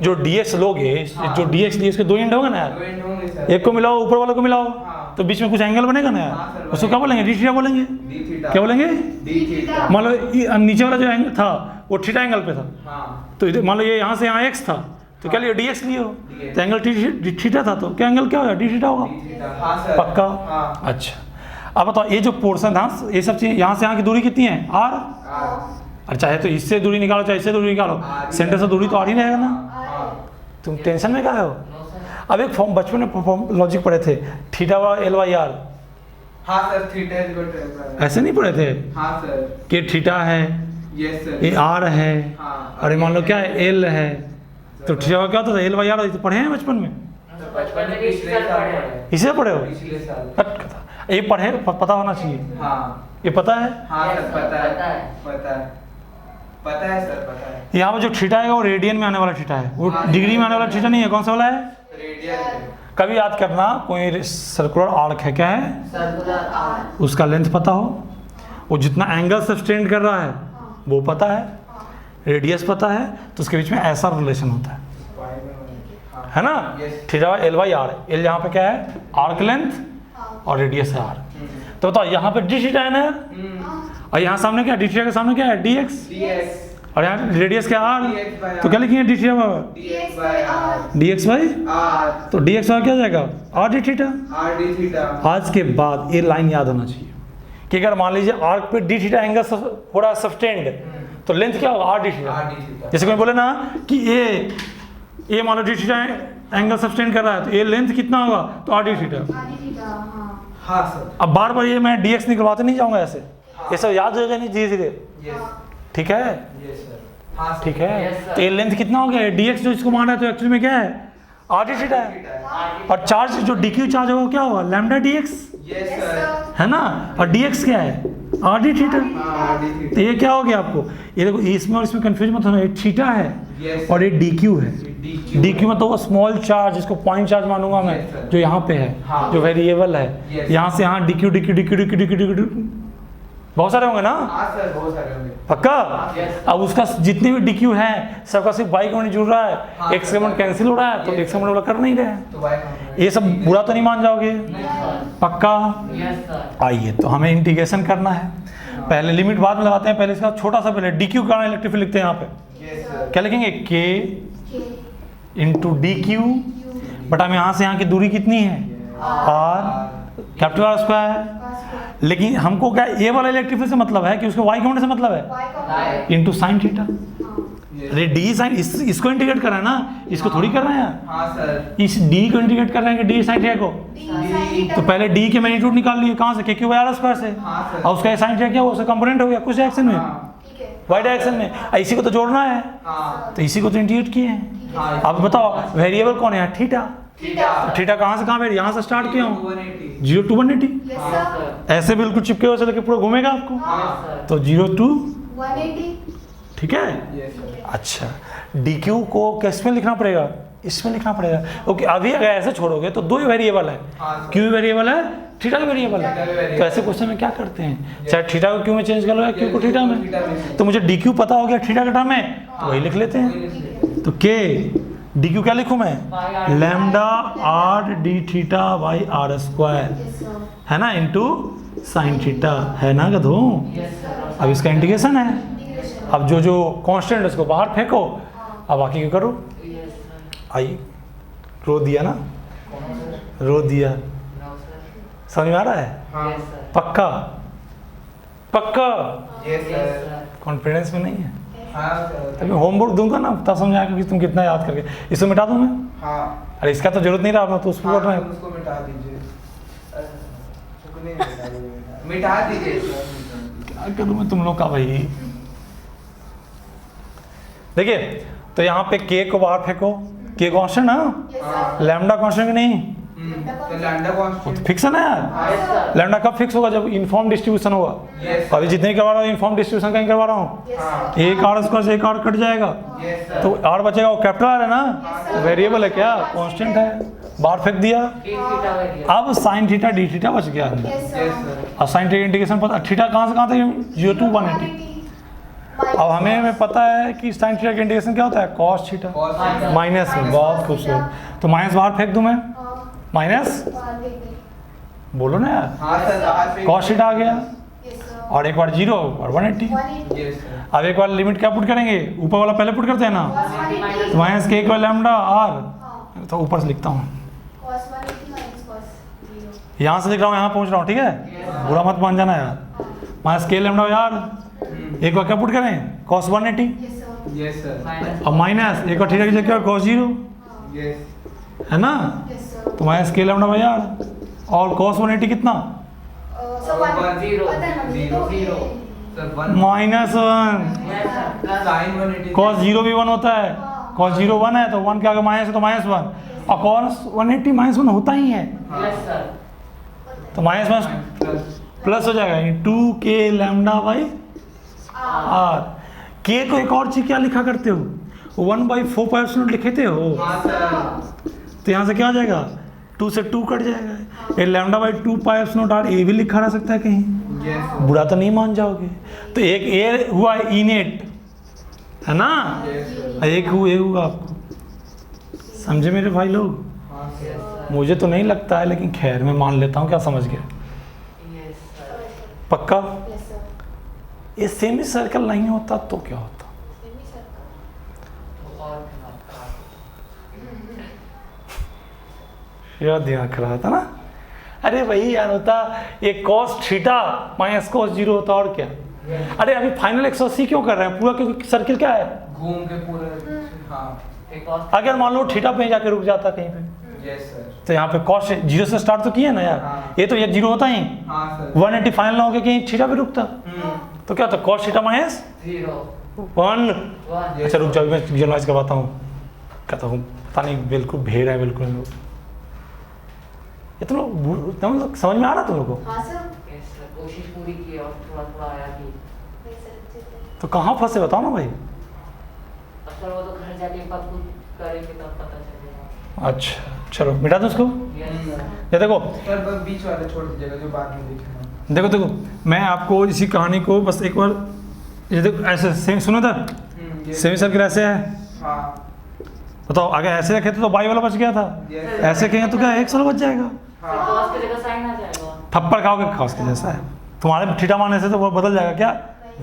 जो डीएक्स लोगे, हाँ। जो डीएक्स लिए उसके दो एंड होंगे ना यार, दो एंड होंगे सर। एक को मिलाओ ऊपर वाले को मिलाओ, हाँ। तो बीच में कुछ एंगल बनेगा ना हाँ यार, सर, उसको क्या बोलेंगे, डी थीटा बोलेंगे। D theta. क्या बोलेंगे, डी थीटा। मान लो नीचे वाला जो एंगल था वो थीटा एंगल पे था, हाँ। तो मान लो ये यहाँ से यहाँ एक्स था, तो क्या लियो डीएक्स लियो, DX। तो एंगल थीटा था, तो क्या एंगल क्या होगा, डी थीटा होगा। डी थीटा। हाँ सर। पक्का। हाँ। अच्छा, अब बताओ ये जो पोर्शन था, ये सब चीज़ यहाँ से यहाँ की दूरी कितनी है, आर। आर। और चाहे तो इससे दूरी निकालो, चाहे इससे दूरी निकालो, सेंटर से दूरी तो आर ही रहेगा ना। हाँ। तुम टेंशन में क्या हो? No, sir. अब एक फॉर्म बचपन में लॉजिक पढ़े थे, थीटा एल वाई आर, हाँ sir, theta is equal to ऐसे नहीं पढ़े थे हाँ सर। कि थीटा है, यस सर। ये आर है, हाँ। और ये मान लो क्या है, एल है, तो थीटा क्या होता था, एल वाई आर, तो पढ़े हैं बचपन में, बचपन में पिछले साल पढ़े हैं। इसे पढ़े हो? पिछले साल। कट कथा। ये पढ़े, पता होना चाहिए, हाँ। ये पता है। हाँ Yes, सर, sir, पता पता है। है। पता है। पता है सर, पता है। यहाँ पर जो थीटा है वो रेडियन में आने वाला थीटा है, वो हाँ, डिग्री में आने वाला थीटा नहीं है। कौन सा वाला है? रेडियन। कभी याद करना, कोई सर्कुलर आर्क है, क्या है, सर्कुलर आर्क। उसका लेंथ पता हो, वो जितना एंगल सब्सटेंड कर रहा है वो पता है, रेडियस पता है, तो उसके बीच में ऐसा रिलेशन होता है, हाँ। है ना। Yes. Theta l by r, l यहाँ पे क्या है, आर्क लेंथ, और रेडियस है आर। तो बताओ यहाँ पे डी थीटा है ना यार, और यहाँ सामने क्या है, डी थीटा के सामने क्या है, डी एक्स, डीएक्स। और यहाँ रेडियस क्या आर, dx by तो क्या लिखेंगे d theta dx by r. D x by, r. तो डी एक्स क्या जाएगा, r d theta. R d theta. आज के बाद ये लाइन याद होना चाहिए कि अगर मान लीजिए आर्क पे डी थीटा एंगल हो रहा है सस्टेन्ड, तो लेंथ क्या होगा, are d theta. R d theta. जैसे कोई बोले ना कि ये मान लो डी थीटा एंगल सस्टेंड कर रहा है, तो ये लेंथ कितना होगा, तो आर डी थीटा। आधी थीटा, हाँ। हाँ सर। अब बार बार ये मैं डीएक्स निकलवाते नहीं जाऊंगा ऐसे, ये सब याद हो जाएगा धीरे धीरे, यस। ठीक है, यस सर। हाँ सर। ठीक है। Yes, sir. तो ये लेंथ कितना हो गया, डीएक्स जो इसको मान रहा है, तो एक्चुअली में क्या है, आर डी थीटा है। और चार्ज जो डीक्यू चार्ज होगा क्या होगा, lambda dx, yes Yes, sir. sir. है ना, और डीएक्स क्या है, आर डी थीटा। हाँ, आर डी तो थीटा। ये क्या हो गया आपको, ये देखो इसमें और इसमें कंफ्यूज मत होना, ये थीटा है Yes, और ये डी क्यू है। DQ डी क्यू मतलब वो स्मॉल चार्ज, इसको पॉइंट चार्ज मानूंगा मैं, Yes, sir. जो यहाँ पे है, हाँ. जो वेरिएबल है, Yes. यहाँ से यहाँ D Q D Q D Q D Q D Q D Q बहुत सारे होंगे ना, हाँ सर, बहुत सारे होंगे। पक्का। Yes. अब उसका जितने भी डी क्यू है सबका सिर्फ बाई कमेंट जुड़ रहा है, हाँ, एक सेगमेंट कैंसिल हो रहा है, तो Yes, एक सेगमेंट वाला कर नहीं रहे हैं। तो वाई काउंटर। ये सब बुरा तो नहीं मान जाओगे, नहीं सर। पक्का। Yes sir. आइए, तो हमें इंटीग्रेशन करना है, पहले लिमिट बाद में लगाते हैं, पहले इसका छोटा सा पहले डी क्यू का इलेक्ट्रिक फील्ड लिखते हैं यहाँ पे, यस सर। क्या लिखेंगे, के के इंटू डी क्यू बटा में यहाँ से यहाँ की दूरी कितनी है, आर, कैपिटल आर स्क्वायर। लेकिन हमको क्या ये वाला इलेक्ट्रिक फील्ड से मतलब है कि उसके वाई कॉम्पोनेंट से मतलब है, वाई का Right. Into sine theta. Yes. अरे डी साइन इसको इंटीग्रेट कर रहा है ना, इसको थोड़ी कर रहे हैं, हाँ सर। इस डी को इंटीग्रेट कर रहे हैं कि डी साइन थीटा को। D sine theta. तो पहले डी के मैग्नीट्यूड निकाल लिए कहाँ से, के क्यू बाई आर स्क्वायर से, हाँ सर। और उसका साइन थीटा क्या हुआ, उसका कंपोनेंट हो गया कुछ डायरेक्शन में, हाँ। ठीक है। वाई डायरेक्शन में, इसी को तो जोड़ना है, हाँ। तो इसी को तो इंटीग्रेट किए हैं। हाँ। अब बताओ वेरिएबल कौन है, थीटा। थीटा। थीटा कहाँ से कहाँ पे, यहाँ से स्टार्ट किया हूँ 180। 0 to 180, यस हाँ सर। सर। ऐसे बिल्कुल चिपके हुए से लेके पूरा घूमेगा आपको, यस सर। तो 0 to 180। ठीक है। Yes sir. अच्छा, डी क्यू को किस में लिखना पड़ेगा, इसमें लिखना पड़ेगा। ओके, अभी अगर ऐसे छोड़ोगे तो दो ही वेरिएबल है, हाँ सर। क्यू वेरिएबल है, थीटा भी वेरिएबल थीटा भी है। वेरिएबल। तो ऐसे क्वेश्चन में क्या करते हैं, चाहे थीटा को क्यू में चेंज कर लो या क्यू को थीटा थीटा में, में। तो मुझे डी क्यू पता हो गया थीटा का टर्म में, तो वही लिख लेते हैं। तो के डी क्यू क्या लिखूँ मैं, lambda r d theta by r square, yes sir. है ना, इंटू साइन थीटा, है ना गधो। Yes sir. अब इसका इंटीग्रेशन है, इंटीग्रेशन। अब जो जो कांस्टेंट है उसको बाहर फेंको, अब बाकी क्या करो, यस सर। आइए, रो दिया ना, रो दिया, नो सर। समझ में आ रहा है? हाँ Yes, sir. पक्का पक्का yes Yes, sir sir. Confidence में नहीं है? हाँ सर अभी होमवर्क दूंगा ना तब समझ आएगा कि तुम कितना याद करके। इसको मिटा दूं मैं? हाँ अरे इसका तो जरूरत नहीं रहा, मैं तो उसको कर रहा हूँ। उसको मिटा दीजिए मिटा दीजिए सर। क्या करूँ मैं तुम लोग का भाई। देखिए तो यहाँ पे के को बाहर फेंको, के कांस्टेंट ना, यस सर लैम्डा कांस्टेंट की नहीं, तो लैम्डा वो कांस्टेंट तो फिक्स है ना यार। Yes, sir. लैम्डा कब फिक्स होगा? जब यूनिफॉर्म डिस्ट्रीब्यूशन होगा। यस अभी जितने करवा रहा हूँ यूनिफॉर्म डिस्ट्रीब्यूशन कहीं करवा रहा हूँ, यस हाँ। सर एक आर स्क्वायर से एक आर कट जाएगा यस सर तो आर बचेगा, वो कैपिटल आर है ना, वेरिएबल है क्या, कांस्टेंट है, बाहर फेंक दिया। D theta variable. अब साइन थीटा डी थीटा बच गया अंदर। यस यस सर सर और साइन थीटा इंटीग्रेशन पता, थीटा कहाँ से कहाँ तक? 0 to 180। अब हमें पता है कि साइन थीटा का इंटीग्रेशन क्या होता है? कॉस थीटा कॉस माइनस में। बहुत खूबसूरत। तो माइनस बाहर फेंक दूं मैं, माइनस बोलो ना यार, हाँ सर बाहर पे कॉस थीटा आ गया यस सर और एक बार 0 और 180। 180 यस सर अब एक बार लिमिट क्या पुट करेंगे? ऊपर वाला पहले पुट करते हैं ना, cos तो माइनस के एक बार लैम्डा आर, हाँ तो ऊपर से लिखता हूँ, cos 180 minus cos 0 यहाँ से लिख रहा हूँ यहाँ पहुँच रहा हूँ, ठीक है? बुरा मत मान जाना यार। माइनस के लैम्डा यार, एक बार क्या पुट करें? Cos 180 yes sir yes sir Minus. और माइनस एक बार थीटा की जगह कॉस 0 यस है ना, यस सर तो माइनस के लैम्डा यार और कॉस 180 कितना? सर 1 0. पता है ना मुझे Zero. तो ये- sir one minus 1। Yes, sir. Plus. Sine 180 cos 0 भी 1 होता है, कॉस 0 1 है तो 1 के आगे माइनस है तो माइनस 1, और कॉस 180 माइनस 1 होता ही है, Yes, sir. तो माइनस प्लस प्लस हो जाएगा 2k लैम्डा बाई आर। के को एक और चीज क्या लिखा करते हो? 1/4 लिखते हो, हाँ सर तो यहाँ से क्या हो जाएगा? 2 से 2 कट जाएगा, ये lambda by 2 pi epsilon r, ये भी लिखा रह सकता है कहीं, यस सर बुरा तो नहीं मान जाओगे। तो एक ए हुआ इनेट है ना, यस सर और एक ये हुआ आपको। समझे मेरे भाई लोग? हाँ सर मुझे तो नहीं लगता है, लेकिन खैर मैं मान लेता हूँ, क्या समझ गया? Yes, sir. पक्का? यस सर ये सेमी सर्कल नहीं होता तो क्या होता? सेमी सर्कल और खराब. यार दिमाग खराब था ना। अरे वही यार होता, ये cos थीटा माइनस cos 0 होता, और क्या? अरे अभी फाइनल 180 क्यों कर रहे हैं पूरा, क्योंकि सर्किल क्या है? घूम के पूरा हाँ एक और अगर मान लो थीटा पे जाके रुक जाता कहीं पे, यस सर तो यहाँ पे cos 0 से स्टार्ट तो किया ना यार, हाँ। ये तो ये 0 होता ही, हाँ सर 180 फाइनल ना होके कहीं थीटा पे रुकता, हम्म, तो क्या होता? cos theta minus 0 1। 1. अच्छा रुक जाओ, मैं जनरलाइज करवाता हूँ, कहता हूँ पता नहीं, बिल्कुल भेड़ है बिल्कुल लोग। ये तुम लोग समझ में आ रहा तुम लोग को? हाँ सर Yes, sir. कोशिश पूरी की और थोड़ा थोड़ा आया कि नहीं सर अच्छे से तो कहाँ फंसे बताओ ना भाई। अब सर वो तो घर जाके एक बार खुद करेंगे तब पता चलेगा. अच्छा चलो मिटा दो उसको। Yes, sir. ये देखो सर बस बीच वाले छोड़ दीजिएगा जो बाद में देखेंगे देखो देखो, मैं आपको इसी कहानी को बस एक बार, ये देखो ऐसे सेम सुनो था, ये सेमी सर्किल ऐसे है, हाँ बताओ अगर ऐसे रखे तो बाई वाला बच गया था, यस ऐसे कहें तो क्या 1 वाला बच जाएगा? सर cos की जगह sin आ जाएगा. थप्पड़ खाओगे खास के जैसा है, तुम्हारे थीटा मारने से तो वो बदल जाएगा क्या?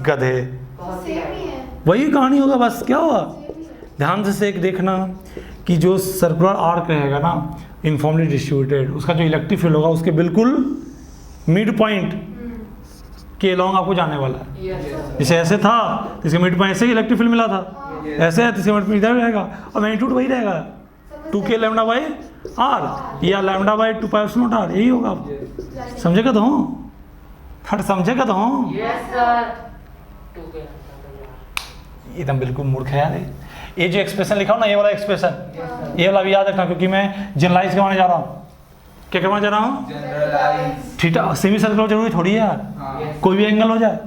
गधे। Cos ही सेम ही आएगा. है वही कहानी होगा, बस क्या हुआ? सेम ही है ध्यान से एक देखना कि जो सर्कुलर आर्क रहेगा ना, यूनिफॉर्मली डिस्ट्रीब्यूटेड, उसका जो इलेक्ट्रिक फील्ड होगा उसके बिल्कुल मिड पॉइंट के लॉन्ग आपको जाने वाला है। Yes, sir. जैसे ऐसे था तो इसके मिड पॉइंट से ही इलेक्ट्रिक फील्ड मिला था, ऐसे है तो इसके मिड पॉइंट इधर रहेगा, और मैग्नीट्यूड वही रहेगा 2k लैम्डा बाई आर या lambda by 2 pi epsilon r, यही होगा। समझेगा तो हूँ, हट समझेगा तो हूँ, Yes, sir. 2 के आंसर एकदम बिल्कुल मूर्ख है यार ये जो एक्सप्रेशन लिखा हो ना, ये वाला एक्सप्रेशन, ये वाला भी याद रखना, क्योंकि मैं जनरलाइज करवाने जा रहा हूँ। क्या करवाने जा रहा हूँ? जनरलाइज थीटा सेमी सर्कल जरूरी थोड़ी है यार, हाँ कोई भी एंगल हो जाए।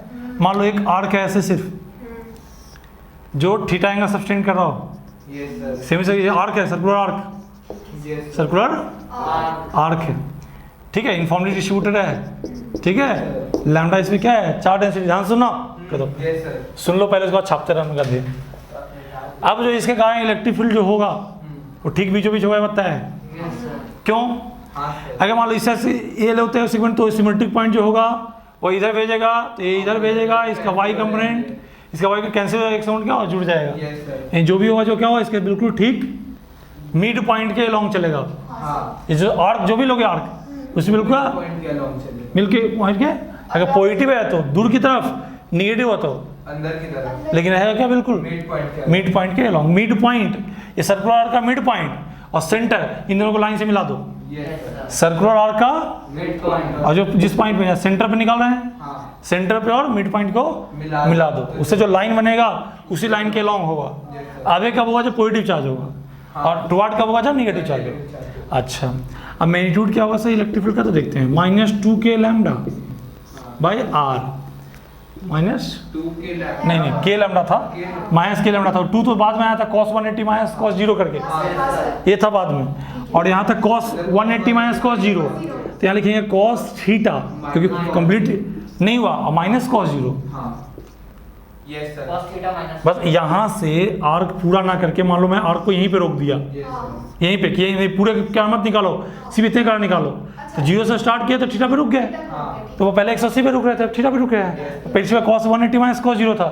मान लो एक आर्क है ऐसे सिर्फ, जो थीटा एंगल सब्सटेंड कर रहा हो, yes sir semi circle arc है, circular arc, yes circular R. Arc है, ठीक है, यूनिफॉर्मली डिस्ट्रीब्यूटेड है, ठीक है। लैम्डा इसमें क्या है? 4 डेंसिटी, ध्यान सुनना, कह दो यस सर सुन लो पहले, उसके बाद छापते रहने दिए। अब जो इसके कारण इलेक्ट्रिक फील्ड जो होगा वो ठीक बीचों बीच होगा, बताया है Yes, sir. क्यों? हाँ सर अगर मान लो इस से ये लेते हैं सेगमेंट, तो सिमेट्रिक पॉइंट जो होगा वो इधर भेजेगा, तो ये इधर भेजेगा, इसका वाई कंपोनेंट, इसका वाई कैंसिल हो जाएगा, एक सेगमेंट क्या होगा? जुड़ जाएगा। यस सर ये जो भी होगा, जो क्या होगा, इसके बिल्कुल ठीक मिड पॉइंट के लॉन्ग चलेगा। हाँ ये जो आर्क जो भी लोगे आर्क उसमें बिल्कुल पॉइंट के along चले, मिलके पहुंच गए। अगर पॉजिटिव है तो दूर की तरफ, निगेटिव हो तो अंदर की तरफ, लेकिन रहेगा क्या बिल्कुल मिड पॉइंट के मिड पॉइंट के अलॉन्ग। मिड पॉइंट, ये सर्कुलर आर्क का मिड पॉइंट और सेंटर, इन दोनों को लाइन से मिला दो। Yes, sir. सर्कुलर आर्क का मिड पॉइंट और जो जिस पॉइंट पे सेंटर पे निकाल रहे हैं, हाँ, सेंटर पे और मिड पॉइंट को मिला दो। उससे जो लाइन बनेगा उसी लाइन के अलॉन्ग होगा। Yes, sir. आगे कब होगा जब पॉजिटिव चार्ज होगा, हाँ। और टुवार्ड कब होगा जब निगेटिव चार्ज होगा। अच्छा, अब मैग्नीट्यूड क्या होगा सर इलेक्ट्रिक फील्ड का, तो देखते हैं -2k lambda by are, minus 2 के लैम्डा, नहीं के लैम्डा था, -k लैम्डा था। 2 तो बाद में आया था cos 180 माइनस cos 0 करके, हाँ सर, ये था बाद में। और यहाँ तक cos 180 माइनस cos 0, तो यहाँ लिखेंगे cos थीटा, क्योंकि कंप्लीट नहीं हुआ, और माइनस cos 0। हाँ, yes sir, cos theta minus बस यहाँ से आर्क पूरा ना करके, मान लो मैं आर्क को यहीं पे रोक दिया, यस सर, यहीं पे कि यहीं पूरे क्या मत निकालो, सिर्फ इतने कारण निकालो। तो 0 से स्टार्ट किया तो थीटा पे रुक गए, हाँ, तो वो पहले 180 पे रुक रहे थे, अब थीटा पे रुक रहे हैं। पहले से cos 180 माइनस cos 0 था,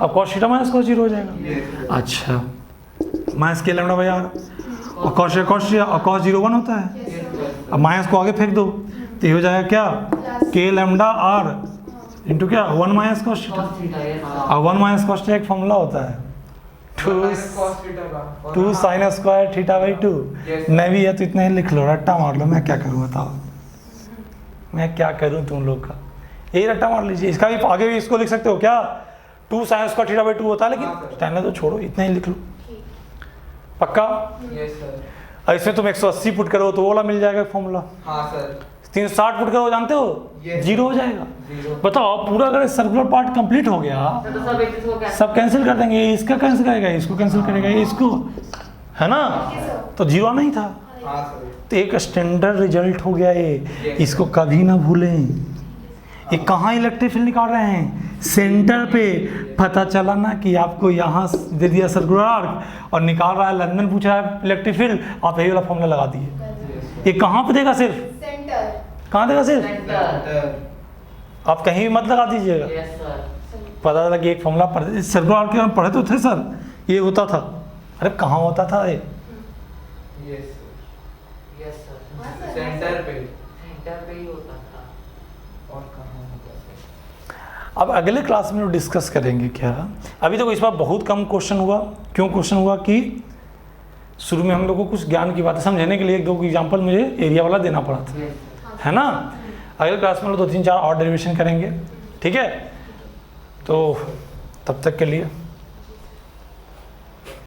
अब cos थीटा माइनस cos 0 हो जाएगा। यस अच्छा, माइनस के लैम्डा बाई आर, और cos और cos 0 1 होता है। यस सर, अब माइनस को आगे फेंक दो, तो ये हो जाएगा क्या, के लैम्डा आर इंटू क्या 1 minus cos theta. cos theta ये और 1 माइनस cos थीटा एक फॉर्मूला होता है, cos थीटा का 2 sine square theta by 2। Yes. मैं भी है तो इतना ही लिख लो, रट्टा मार लो, मैं क्या करूँ बताओ, मैं क्या करूँ तुम लोग का, यही रट्टा मार लीजिए। इसका भी आगे भी इसको लिख सकते हो क्या, 2 साइन स्क्वायर थीटा बाई 2 होता है, हाँ, लेकिन सर। स्टैंडर्ड तो छोड़ो, इतना ही लिख लो पक्का। यस सर, और इसमें तुम 180 पुट करो तो वो वाला मिल जाएगा फॉर्मूला। हाँ सर, 360 पुट करो जानते हो, Yes. 0 हो जाएगा। 0, बताओ पूरा अगर सर्कुलर पार्ट कंप्लीट हो गया, तो सब एक दूसरे को क्या सब कैंसिल कर देंगे, इसका कैंसिल करेगा, इसको कैंसिल करेगा, इसको, है ना, तो 0 नहीं था। हाँ सर, तो एक स्टैंडर्ड रिजल्ट हो गया ये, Yes. इसको कभी ना भूलें। ये कहाँ इलेक्ट्रिक फील्ड निकाल रहे हैं, सेंटर पे। पता चला ना कि आपको यहाँ दे दिया सर्कुलर आर्क और निकाल रहा है लंदन, पूछ रहा है इलेक्ट्रिक फील्ड, आप यही वाला फॉर्मूला लगा दिए। यस ये कहाँ पे देगा सिर्फ, सेंटर, कहाँ देगा सिर्फ, सेंटर सर, आप कहीं भी मत लगा दीजिएगा। यस सर पता चला कि एक फॉर्मूला पढ़े, सर्कुलर आर्क के हम पढ़े तो थे सर, ये होता था, अरे कहाँ होता था ये, यस यस सर हाँ सर, सेंटर पे, सेंटर पे ही होता था। और कहाँ होगा सर? अब अगले क्लास में डिस्कस करेंगे क्या। अभी तो इस बार बहुत कम क्वेश्चन हुआ। क्यों क्वेश्चन हुआ कि शुरू में हम लोग को कुछ ज्ञान की बातें समझने के लिए 1-2 एग्जाम्पल मुझे एरिया वाला देना पड़ा था, यस सर है ना। अगले क्लास में हम लोग 2-3-4 और डेरिवेशन करेंगे, ठीक है। तो तब तक के लिए